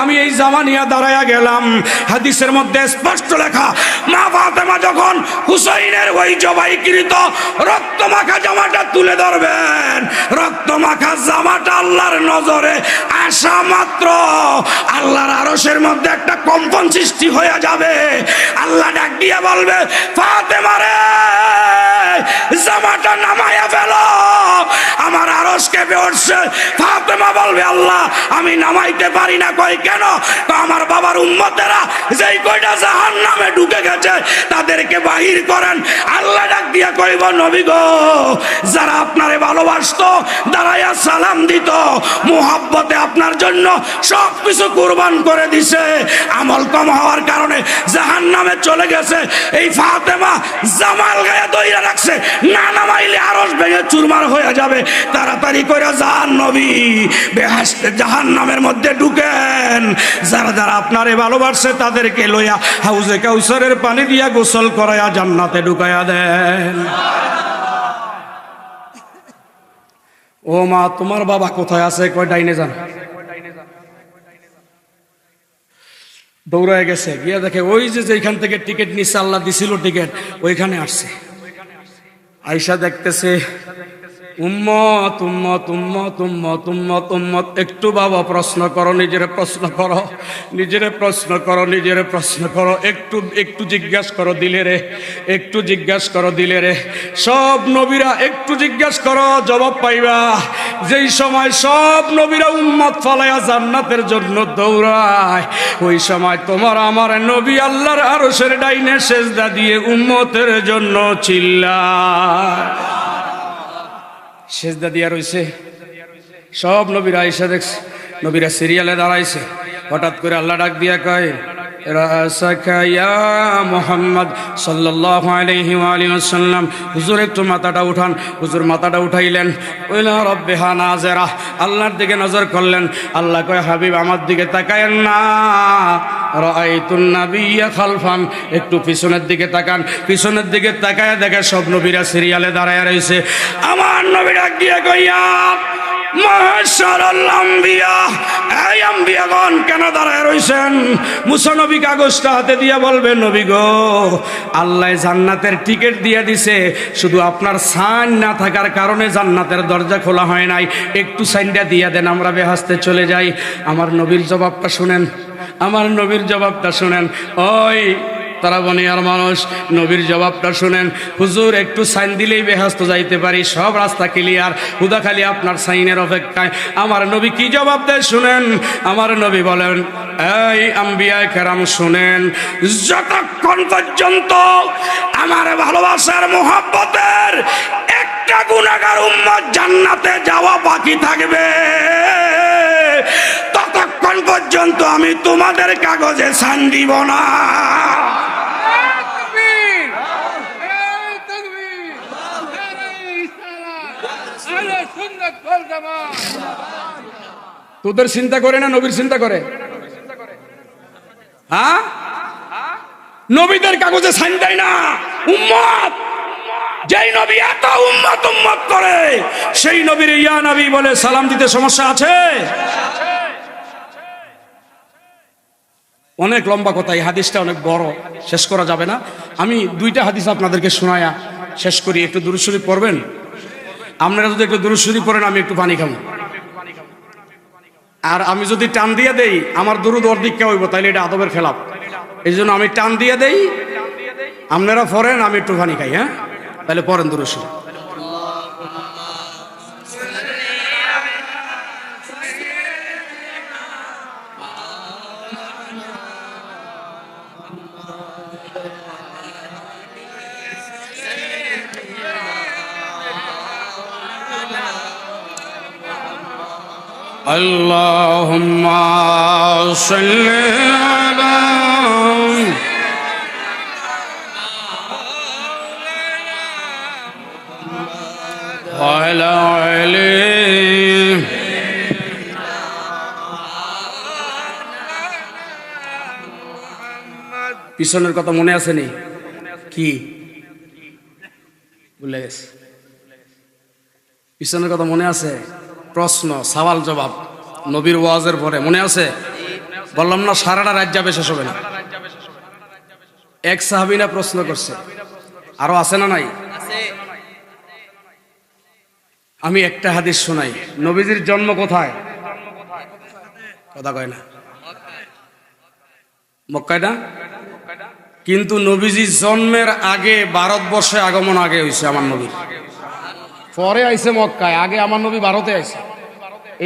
A: আমি এই জামা নিয়ে দাঁড়ায়া গেলাম। হাদিসের মধ্যে স্পষ্ট লেখা, মা ফাতেমা যখন হুসাইনের ওই জবাইকৃত রক্ত মাখা জামাটা তুলে ধরবেন, রক্ত মাখা জামাটা আল্লাহর নজরে আসা মাত্র আল্লাহর আরশের মধ্যে একটা কম্পন সৃষ্টি হয়ে যাবে। আল্লাহ ডাক দিয়ে বলবে, ফাতেমা রে, জামাটা নামায়া ফেলো। আমার আরশ কেঁপে উঠছে। ফাতেমা বলবে, আল্লাহ আমি নামাইতে পারি না। কই কেন? আমার বাবার উম্মতেরা যেই কয়টা জাহান্নামে ঢুকে গেছে তাদেরকে বাহির করেন। আল্লাহ ডাক দিয়া কইব, নবী গো, যারা আপনারে ভালোবাসতো, দাঁড়াইয়া সালাম দিত, মুহাব্বতে আপনার জন্য সব কিছু কুরবান করে দিছে, আমল কম হওয়ার কারণে জাহান্নামে চলে গেছে, এই ফাতেমা জামাল গায়ে দইরা রাখছে, না নামাইলে আরশ ভেঙে চুরমার হয়ে যাবে। তাড়াতাড়ি করে যান নবী, বেহেশতে জাহান্নামের মধ্যে ঢুকেন। যারা যারা আপনারে ভালোবাসে তাদেরকে লইয়া হাউজে কাউসারের পানি দিয়া গোসল করায়া জান্নাতে ঢুকায়া দেন। ও মা, তোমার বাবা কোথায় আছে? কয় ডাইনে যান। দৌড়ায় গেছে, গিয়া দেখে ওই যে যেখান থেকে টিকিট নিচ্ছে, আল্লাহ দিছিল টিকিট, ওইখানে আসছে। আয়সা দেখতেছে উম্মত উম্মত উম্মত উম্মত উম্মত উম্মত। একটু বাবা প্রশ্ন করো, নিজেরে প্রশ্ন করো, নিজেরে প্রশ্ন করো, নিজেরে প্রশ্ন করো, একটু একটু জিজ্ঞাসা করো দিলে রে, একটু জিজ্ঞাসা করো দিলে রে। সব নবীরা একটু জিজ্ঞাসা করো, জবাব পাইবা। যেই সময় সব নবীরা উম্মত ফালাইয়া জান্নাতের জন্য দৌড়ায়, ওই সময় তোমার আমার নবী আল্লাহর আরশের ডাইনে সেজদা দিয়ে উম্মতের জন্য চিল্লায়। সেজদা দিয়া রইছে। সব নবীরা আয়েশা দেখছে, নবীরা সিরিয়ালে দাঁড়াইছে। হঠাৎ করে আল্লাহ ডাক দিয়া কয়, রাসাকা ইয়া মুহাম্মদ সাল্লাল্লাহু আলাইহি ওয়া আলিহি ওয়াসাল্লাম, হুজুর একটু মাথাটা উঠান। হুজুর মাথাটা উঠাইলেন। ওইলা রব্বিহা নাযিরা, আল্লাহর দিকে নজর করলেন। আল্লাহ কয়, হাবিব আমার দিকে তাকায়েন না, রাআইতুন নাবিয়্যা খালফান, একটু পিছনের দিকে তাকান। পিছনের দিকে তাকায় দেখে সব নবীরা সিরিয়ালে দাঁড়ায় রয়েছে। আমার নবী ডাক দিয়ে কইয়া, মাশাআল আম্বিয়া, এই আম্বিয়াগণ কেন দাঁড়ায় রইছেন? মুসা নবী কাগজটা হাতে দিয়ে বলবে, নবী গো, আল্লাহ জান্নাতের টিকিট দিয়ে দিছে, শুধু আপনার সাইন না থাকার কারণে জান্নাতের দরজা খোলা হয় নাই, একটু সাইনটা দিয়ে দেন, আমরা বেহেশতে চলে যাই। আমার নবীর জবাবটা শুনেন, আমার নবীর জবাবটা শুনেন। ওই তারা বনিয়ার মানুষ, নবীর জবাবটা শুনেন। হুজুর একটু সাইন দিলেই বেহেশত যাইতে পারি, সব রাস্তা ক্লিয়ার, হুদা খালি আপনার সাইনের অপেক্ষায়। আমার নবী কি জবাব দেয় শুনেন। আমার নবী বলেন, এই আম্বিয়া কেরাম শুনেন, যতক্ষণ পর্যন্ত আমার ভালোবাসার মোহাব্বতের একটা গুনাহগার উম্মত জান্নাতে যাওয়া বাকি থাকবে, ততক্ষণ পর্যন্ত আমি তোমাদের কাগজে সাইন দিব না। তোদের চিন্তা করে না নবীর চিন্তা করে? হ্যাঁ, নবীদের কাগজে সাইন দেয় না উম্মত। যেই নবী এত উম্মত উম্মত করে, সেই নবীর ইয়া নবী বলে সালাম দিতে সমস্যা আছে? অনেক লম্বা কথা, এই হাদিসটা অনেক বড়, শেষ করা যাবে না। আমি দুইটা হাদিস আপনাদেরকে শোনায়া শেষ করি। একটু দুরূদ শরীফ পড়বেন? আপনারা যদি একটু দুরূদ শরীফ পড়েন, আমি একটু পানি খাবো। আর আমি যদি টান দিয়ে দেই, আমার দুরূদ অর্ধেক হইব, তাইলে এটা আদবের খেলাফ। এই জন্য আমি টান দিয়ে দেই, আপনারা পড়েন, আমি একটু পানি খাই। হ্যাঁ, তাহলে পড়েন দুরূদ শরীফ।
B: আল্লাহুম্মা সাল্লি আলা ওয়া আলা আলি পিছনের কথা মনে আছে নি? কি ভুলে গেছে? পিছনের কথা মনে আছে? প্রশ্ন, সওয়াল জবাব নবীর ওয়াজের পরে মনে আছে? বললাম না সারাটা রাত যাবে, শেষ হবে না। এক সাহাবীনা প্রশ্ন করছে, আরো আছে না নাই? আমি একটা হাদিস শোনাই। নবীজির জন্ম কোথায়? কথা কয় না, মক্কায় না? কিন্তু নবীজির জন্মের আগে ভারতবর্ষে আগমন আগে হয়েছে আমার নবীর, পরে আইছে মক্কায়, আগে আমার নবী ভারতে আইছে।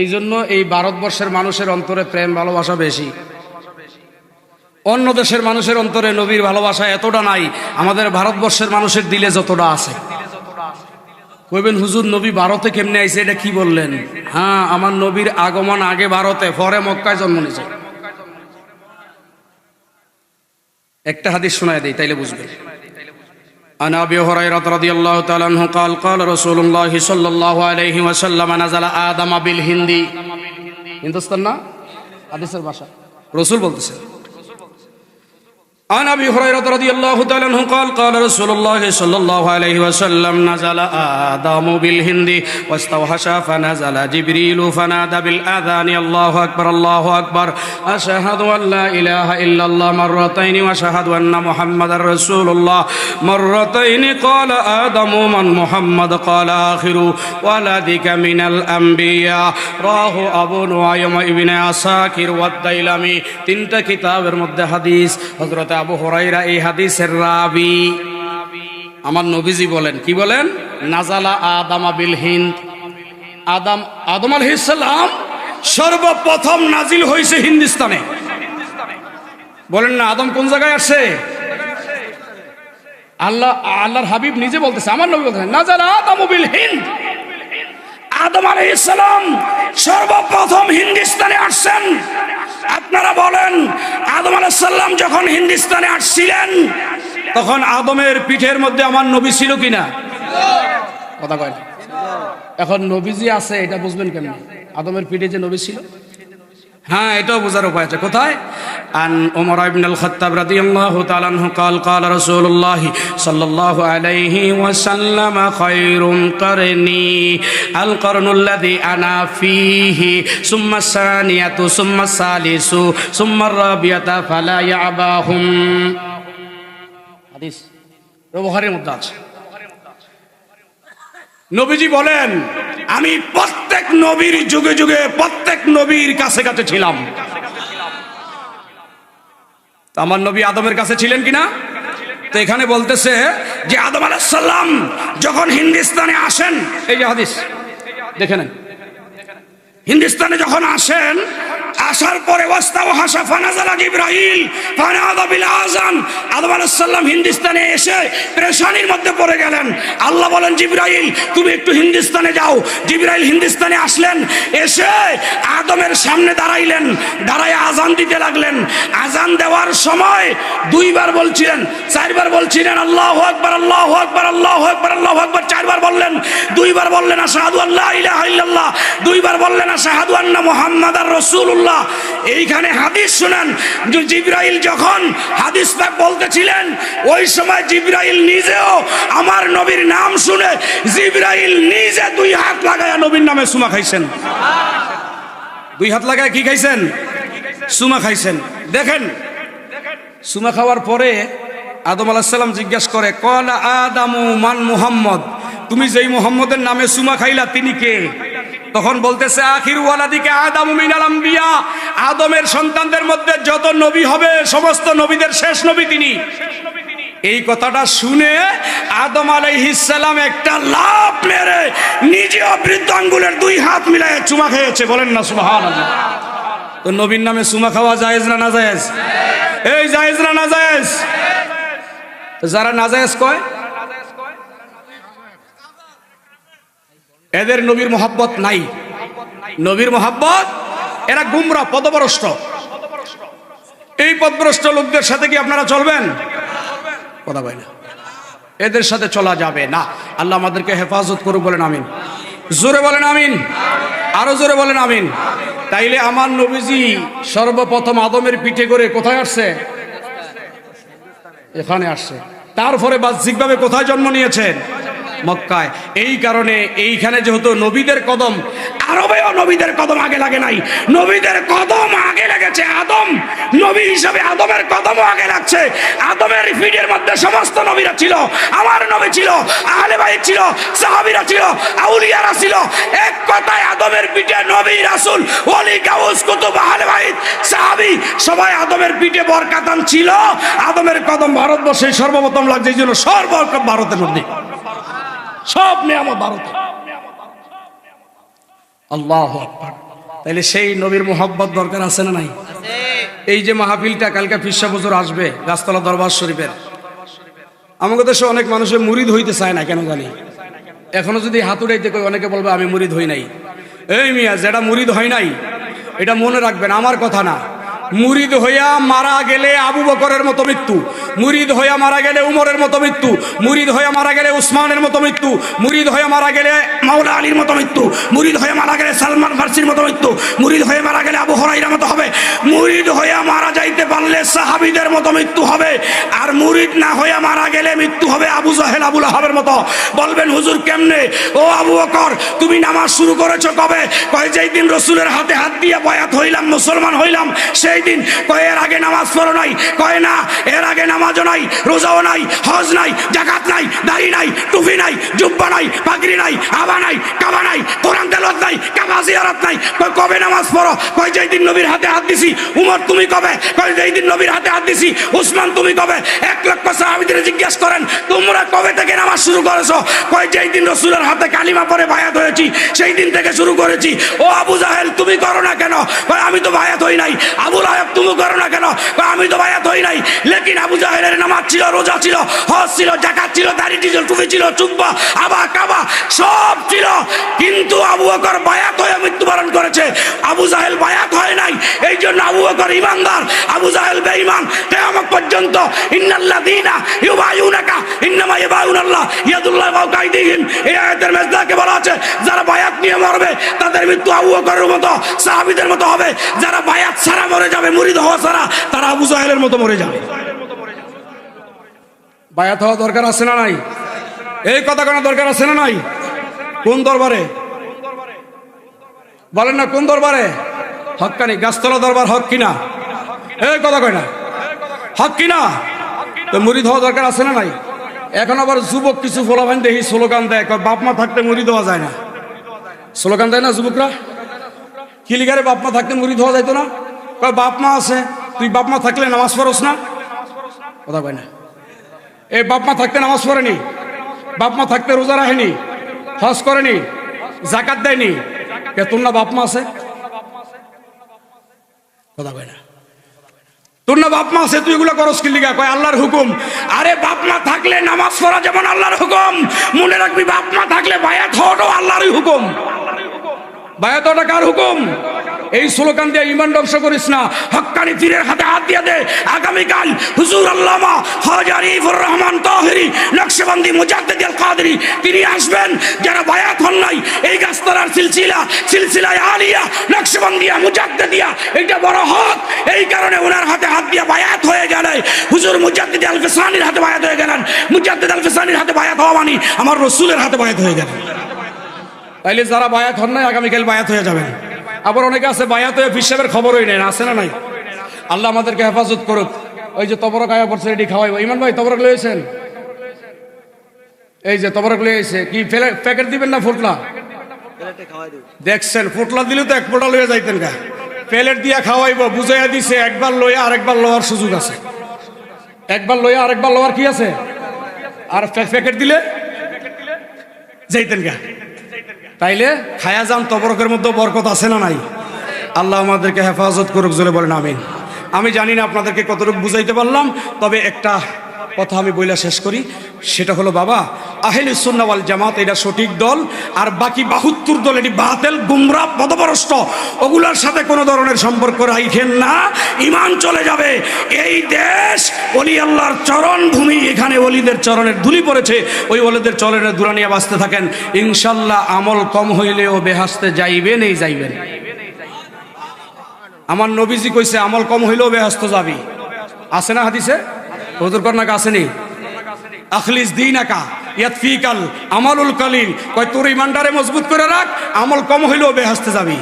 B: এই জন্য এই ভারতবর্ষের মানুষের অন্তরে প্রেম ভালোবাসা বেশি। অন্য দেশের মানুষের অন্তরে নবীর ভালোবাসা এতটা নাই, আমাদের ভারতবর্ষের মানুষের দিলে যতটা আছে। কইবেন হুজুর নবী ভারতে কেমনে আইছে, এটা কি বললেন? হ্যাঁ, আমার নবীর আগমন আগে ভারতে, পরে মক্কায় জন্ম নিয়েছে। একটা হাদিস শোনায় দেই, তাইলে বুঝবেন। عن أبي هريرة رضي الله تعالى عنه قال قال رسول الله صلى الله عليه وسلم نزل آدم بالهند। হিন্দুস্তান না, হাদিসের ভাষা, রাসূল বলতেছেন। عن أبي هريرة رضي الله تعالى عنه قال قال رسول الله صلى الله عليه وسلم نزل آدم بالهند واستوحش فنزل جبريل فنادى بالآذان الله أكبر الله أكبر أشهد أن لا إله إلا الله مرتين وأشهد أن محمد رسول الله مرتين قال آدم من محمد قال آخر ولدك من الأنبياء راه أبو نعيم ابن عساكر والديلمي। তিনটা কিতাবের মধ্যে হাদিস। হযরত আবু হুরায়রা এই হাদিসের রাবী। আমার নবীজি বলেন, কি বলেন? নাজালা আদম বিল হিন্দ। আদম আলাইহিস সালাম সর্বপ্রথম নাজিল হয়েছে হিন্দুস্তানে। বলেন না, আদম কোন জায়গায় আসছে? আল্লাহর হাবিব নিজে বলতেছে, আমার নবী বলতেছেন নাজালা আদম বিল হিন্দ। আদম আলাইহিস সালাম সর্বপ্রথম হিন্দুস্তানে আসছেন। আপনারা বলেন, আদম আলাইহিস সালাম যখন হিন্দুস্তানে আসছিলেন তখন আদমের পিঠের মধ্যে আমার নবী ছিল কিনা? কথা কয় না। এখন নবীজি আছে, এটা বুঝবেন কেন? আদমের পিঠে যে নবী ছিল, হ্যাঁ, এটাও বোঝার উপায় আছে। কোথায়? আন ওমর ইবনে আল খাত্তাব রাদিয়াল্লাহু তাআলা আনহু قال قال رسول الله صلى الله عليه وسلم خير قرني القرن الذي انا فيه ثم الثانية ثم الثالث ثم الرابعة فلا يعباهم। হাদিস বুখারীর মধ্যে আছে। নবীজি বলেন, আমি প্রত্যেক নবীর যুগে যুগে প্রত্যেক নবীর কাছে কাছে ছিলাম। আমার নবী আদমের কাছে ছিলেন কিনা? তো এখানে বলতেছে যে আদম আলাইহিস সালাম যখন হিন্দুস্তানে আসেন, এই যে হাদিস দেখে নেন, হিন্দুস্তানে যখন আসেন, আসার পরে ওয়াস্তাওহাশা ফানাজালা জিবরাইল ফানাদা বিল আযান। আদম আলাইহিস সালাম হিন্দুস্তানে এসে পেরেশানির মধ্যে পড়ে গেলেন। আল্লাহ বলেন, জিবরাইল তুমি একটু হিন্দুস্তানে যাও। জিবরাইল হিন্দুস্তানে আসলেন, এসে আদমের সামনে দাঁড়াইলেন, দাঁড়ায় আযান দিতে লাগলেন। আযান দেওয়ার সময় দুইবার বলছিলেন, চারবার বলছিলেন আল্লাহু আকবার আল্লাহু আকবার আল্লাহু আকবার আল্লাহু আকবার, চারবার বললেন। দুইবার বললেন আশহাদু আল্লা ইলাহা ইল্লাল্লাহ, দুইবার বললেন আশহাদু আন্না মুহাম্মাদার রাসূলুল্লাহ। এইখানে হাদিস শুনেন, যে জিবরাইল যখন হাদিস পাক বলতেছিলেন, ওই সময় জিবরাইল নিজেও আমার নবীর নাম শুনে জিবরাইল নিজে দুই হাত লাগায়া নবীর নামে সুমা খাইছেন। দুই হাত লাগায় কি খাইছেন? সুমা খাইছেন। দেখেন, সুমা খাওয়ার পরে আদম আলাইহিস সালাম জিজ্ঞাসা করে, ক্বালা আদামু মান মুহাম্মদ, তুমি যেই মুহাম্মদের নামে সুমা খাইলা তিনি কে? তখন বলতেছে আখির ওয়ালাদিকে আদম মিনাল আম্বিয়া, আদমের সন্তানদের মধ্যে যত নবী হবে সমস্ত নবীদের শেষ নবী তিনি। এই কথাটা শুনে আদম আলাইহিস সালাম একটা লাফ মেরে নিজেও বৃদ্ধ আঙ্গুলের দুই হাত মিলায়ে চুমা খেয়েছে। বলেন না সুবহানাল্লাহ। তো নবীর নামে চুমা খাওয়া জায়েজ না নাজায়েজ? এই জায়েজ না নাজায়েজ? যারা নাজায়েজ কয় এদের নবীর মহব্বত নাই।
A: নবীর মোহাব্বত, এরা গুমরা, পদভ্রষ্ট। এই পদভ্রষ্ট লোকদের সাথে কি আপনারা চলবেন? কথা বলে না, এদের সাথে চলা যাবে না। আল্লাহ আমাদেরকে হেফাজত করুক, বলেন আমিন। জোরে বলেন আমিন, আরো জোরে বলেন আমিন। তাইলে আমার নবীজি সর্বপ্রথম আদমের পিঠে করে কোথায় আসছে? এখানে আসছে। তারপরে বাহ্যিকভাবে কোথায় জন্ম নিয়েছেন? মক্কায়। এই কারণে এইখানে যেহেতু নবীদের কদম, আরবেও নবীদের কদম আগে লাগে নাই, নবীদের কদম আগে লেগেছে। আদম নবী হিসাবে আদমের কদমও আগে লাগছে। আদমের পিঠের মধ্যে সমস্ত নবীরা ছিল, আমার নবী ছিল, আহলে বাইত ছিল, সাহাবীরা ছিল, আউলিয়ারা ছিল। এক কথায় আদমের পিঠে নবী, রাসূল, ওলি, গাউস, কুতুব, আহলে বাইত, সাহাবী সবাই আদমের পিঠে বরকাতান ছিল। আদমের কদম ভারতবর্ষে সর্বপ্রথম লাগছে, এই জন্য সর্বপ্রথম ভারতের মধ্যে সব নিয়ামত ভারতে। আল্লাহু আকবার। তাইলে সেই নবীর মোহাব্বত দরকার আছে না নাই? এই যে মাহফিলটা কালকে পিসা হুজুর আসবে গাছতলা দরবার শরীফের, আমাদের দেশে অনেক মানুষের মুরিদ হইতে চায় না, কেন জানি। এখনো যদি হাত উঠাইতে কই, অনেকে বলবে আমি মুরিদ হই নাই। এই মিয়া, যেটা মুরিদ হয় নাই এটা মনে রাখবেন, আমার কথা না। মুরিদ হইয়া মারা গেলে আবু বকরের মতো মৃত্যু, মুরিদ হইয়া মারা গেলে উমরের মতো মৃত্যু, মুরিদ হইয়া মারা গেলে উসমানের মতো মৃত্যু, মুরিদ হইয়া মারা গেলে মাওলা আলীর মতো মৃত্যু, মুরিদ হয়ে মারা গেলে সালমান ফার্সির মতো মৃত্যু, মুরিদ হয়ে মারা গেলে আবু হুরায়রার মতো হবে, মুরিদ হইয়া মারা যাইতে পারলে সাহাবীদের মতো মৃত্যু হবে। আর মুরিদ না হইয়া মারা গেলে মৃত্যু হবে আবু জাহেল, আবু লাহাবের মতো। বলবেন হুজুর কেমনে? ও আবু বকর, তুমি নামাজ শুরু করেছো কবে? কয় যেই দিন রসুলের হাতে হাত দিয়ে বয়াত হইলাম, মুসলমান হইলাম সেই দিন। কয় এর আগে নামাজ পড়ো নাই? কয় না, এর আগে নামাজও নাই, রোজাও নাই, হজ নাই, যাকাত নাই, দাড়ি নাই, টুপি নাই, জুব্বা নাই, পাগড়ি নাই, আবা নাই, কাবা নাই, কোরআন তেলাওয়াত নাই, কাবা জিয়ারত নাই। কয় কবে নামাজ পড়ো? কয় যেই দিন নবীর হাতে হাত দিছি। উমর তুমি কবে? কয় যেই দিন নবীর হাতে হাত দিছি। উসমান তুমি কবে? 1 লক্ষ সাহাবীদের জিজ্ঞেস করেন তোমরা কবে থেকে নামাজ শুরু করেছো? কয় যেই দিন রাসূলের হাতে কালিমা পড়ে বায়াত হয়েছি সেই দিন থেকে শুরু করেছি। ও আবু জাহেল, তুমি করো না কেন? কয় আমি তো বায়াত হই নাই। আবু লাহাব, তুমি করো না কেন? কয় আমি তো বায়াত হই নাই। লেকিন আবু জাহেলের নামাজ ছিল, রোজা ছিল, হজ ছিল, যাকাত ছিল, দাড়ি ছিল, টুপি ছিল, জুব্বা, আবা, কাবা সব ছিল, কিন্তু আবু বকর বায়াত হয়ে মৃত্যুবরণ করেছে। আবু জাহেল বায়াত হয় নাই, এই জন্য আবু বকর ঈমানদার, আবু জাহেল বেঈমান। কিয়ামত পর্যন্ত ইন্নাল্লাযীনা ইউবাইউনাকা ইন্নামা ইউবাইউনাল্লাহ ইয়াদুল্লাহি ফাওকা আইদিহিম, এই আয়াতের মেজদাকে বলা আছে যারা বায়াত নিয়ে মরবে তাদের মৃত্যু আবু বকরের মতো, সাহাবীদের মতো হবে। যারা বায়াত ছাড়া মরে যাবে, মুরিদ হওয়া ছাড়া, তারা আবু জাহেলের মতো মরে যাবে। বায়াত হওয়া দরকার আছে না নাই? এই কথা কোনো দরকার আছে না নাই? কোন দরবারে বলেন না? কোন দরবারে? হক্কানি গাছতলা দরবার হক কিনা? এই কথা কয় না, হক কিনা? তো মুরিদ হওয়া দরকার আছে না নাই? এখন আবার যুবক কিছু ফলাফান দেখি স্লোগান দেয়, বাপ মা থাকতে মুরিদ হওয়া যায় না। স্লোগান দেয় না যুবকরা? কি লিগারে বাপ মা থাকতে মুরিদ হওয়া যাইতো না? কয় বাপ মা আছে, তুই বাপ মা থাকলে নামাজ পড়স না? কথা কয় না। এই বাপ মা থাকতে নামাজ পড়েনি, বাপ মা থাকতে রোজা রাখেনি, হজ করেনি, যাকাত দেয়নি, তোর না বাপ মা আছে? কথা কয় না। তোর না বাপ মা আছে, তুই এগুলো করস কি লিগা? কয় আল্লাহর হুকুম। আরে বাপ মা থাকলে নামাজ পড়া যেমন আল্লাহর হুকুম, মনে রাখবি বাপ মা থাকলে বায়াত হওয়াটাও আল্লাহরই হুকুম। বায়াত হওয়াটা কার হুকুম? এই স্লোগান দিয়ে ইমান ধ্বংস করিস না। হক্কানি পীরের হাতে হাত দিয়ে দে। আগামীকাল হুজুর আল্লামা হাজী আরিফুর রহমান তাহেরি নকশবন্দি মুজাদ্দিদ আল কাদেরী তিনি আসবেন। যারা বায়াত হন নাই, এই গাছতলার সিলসিলায় আলিয়া নকশবন্দিয়া মুজাদ্দিদিয়া এটা বড় হক। এই কারণে ওনার হাতে হাত দিয়ে বায়াত হয়ে গেলে হুজুর মুজাদ্দিদ আল ফিসানির হাতে বায়াত হয়ে গেলেন। মুজাদ্দিদ আল ফিসানির হাতে বায়াত হওয়া মানে আমার রাসূলের হাতে বায়াত হয়ে গেলেন। তাইলে যারা বায়াত হন নাই আগামীকাল বায়াত হয়ে যাবেন। আবার অনেকে আছে বায়াত হয়ে ফিসাবের খবরই নেই, আছে না নাই? আল্লাহ আমাদেরকে হেফাজত করুক। ওই যে তবরক আয়া পড়ছে, এটি খাওয়াইব। ইমান ভাই তবরক লয়েছেন? এই যে তবরক লয়েছে, কি প্যাকেট দিবেন না ফুটলা? দেখছেন, ফুটলা দিলে তো এক ফোঁটা লয়ে যাইতেন গা। প্লেট দিয়া খাওয়াইব, বুঝাইয়া দিছে একবার লইয়া আরেকবার লওয়ার সুযোগ আছে। একবার লইয়া আরেকবার লওয়ার কি আছে? আর প্যাকেট দিলে যাইতেন গা। তাইলে খায়া যান, তবরকের মধ্যে বরকত আছে না নাই? আল্লাহ আমাদেরকে হেফাজত করুক, জোরে বলেন আমিন। আমি জানি না আপনাদেরকে কতটুকু বুঝাইতে পারলাম, তবে একটা কথা আমি বইলা শেষ করি, সেটা হলো বাবা, আহলে সুন্নাহ ওয়াল জামাত এটা সঠিক দল, আর বাকি 72 দল এটি বাতিল, গুমরাহ, পথভ্রষ্ট, ওগুলোর সাথে কোনো ধরনের সম্পর্ক রাখেন না, ঈমান চলে যাবে। এই দেশ ওলি আল্লাহর চরণ ভূমি, এখানে ওলিদের চরণের ধুলি পড়েছে, ওই ওলিদের চরণের ধুলা নিয়ে বাঁচতে থাকেন, ইনশাল্লাহ আমল কম হইলেও বেহেশতে যাইবেন, এই যাইবেন। আমার নবীজি কইছে আমল কম হইলেও বেহেশতে যাবি, আছে না হাদিসে? হুজুর কর্নাক আসেনি? আখলিস দীনাকা ইয়াতফিকাল আমালুল কালিল, কয় তোর ইমানটারে মজবুত করে রাখ, আমল কম হইলেও বেহেশতে যাবি।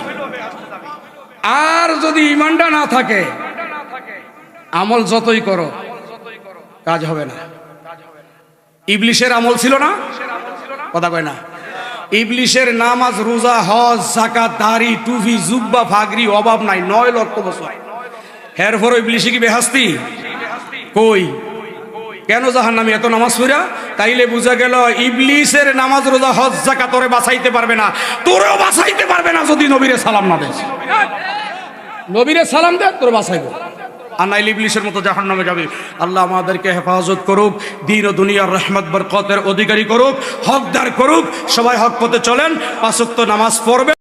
A: আর যদি ইমানটা না থাকে, আমল যতই করো কাজ হবে না। ইবলিশের আমল ছিল না? কথা কয় না? ইবলিশের নামাজ, রোজা, হজ, যাকাত, দাড়ি, টুপি, জুব্বা, ফাগরি, অভাব নাই, 9 লক্ষ বছর। এরপর ইবলিশে কি বেহেশতি? কই? কেন জাহান্নামী? এত নামাজ পড়া? তাইলে বুঝা গেল ইবলিশের নামাজ, রোজা, হজ, যাকাত তোরে বাঁচাইতে পারবে না, তোরেও বাঁচাইতে পারবে না যদি নবীরে সালাম না দেস। নবীরে সালাম দে, তোর বাঁচাইবে, আর নাইলে ইবলিশের মতো জাহান্নামে যাবে। আল্লাহ আমাদেরকে হেফাজত করুক, দ্বীন ও দুনিয়ার রহমত বরকতের অধিকারী করুক, হকদার করুক। সবাই হক পথে চলেন, 5 ওয়াক্ত নামাজ পড়বে।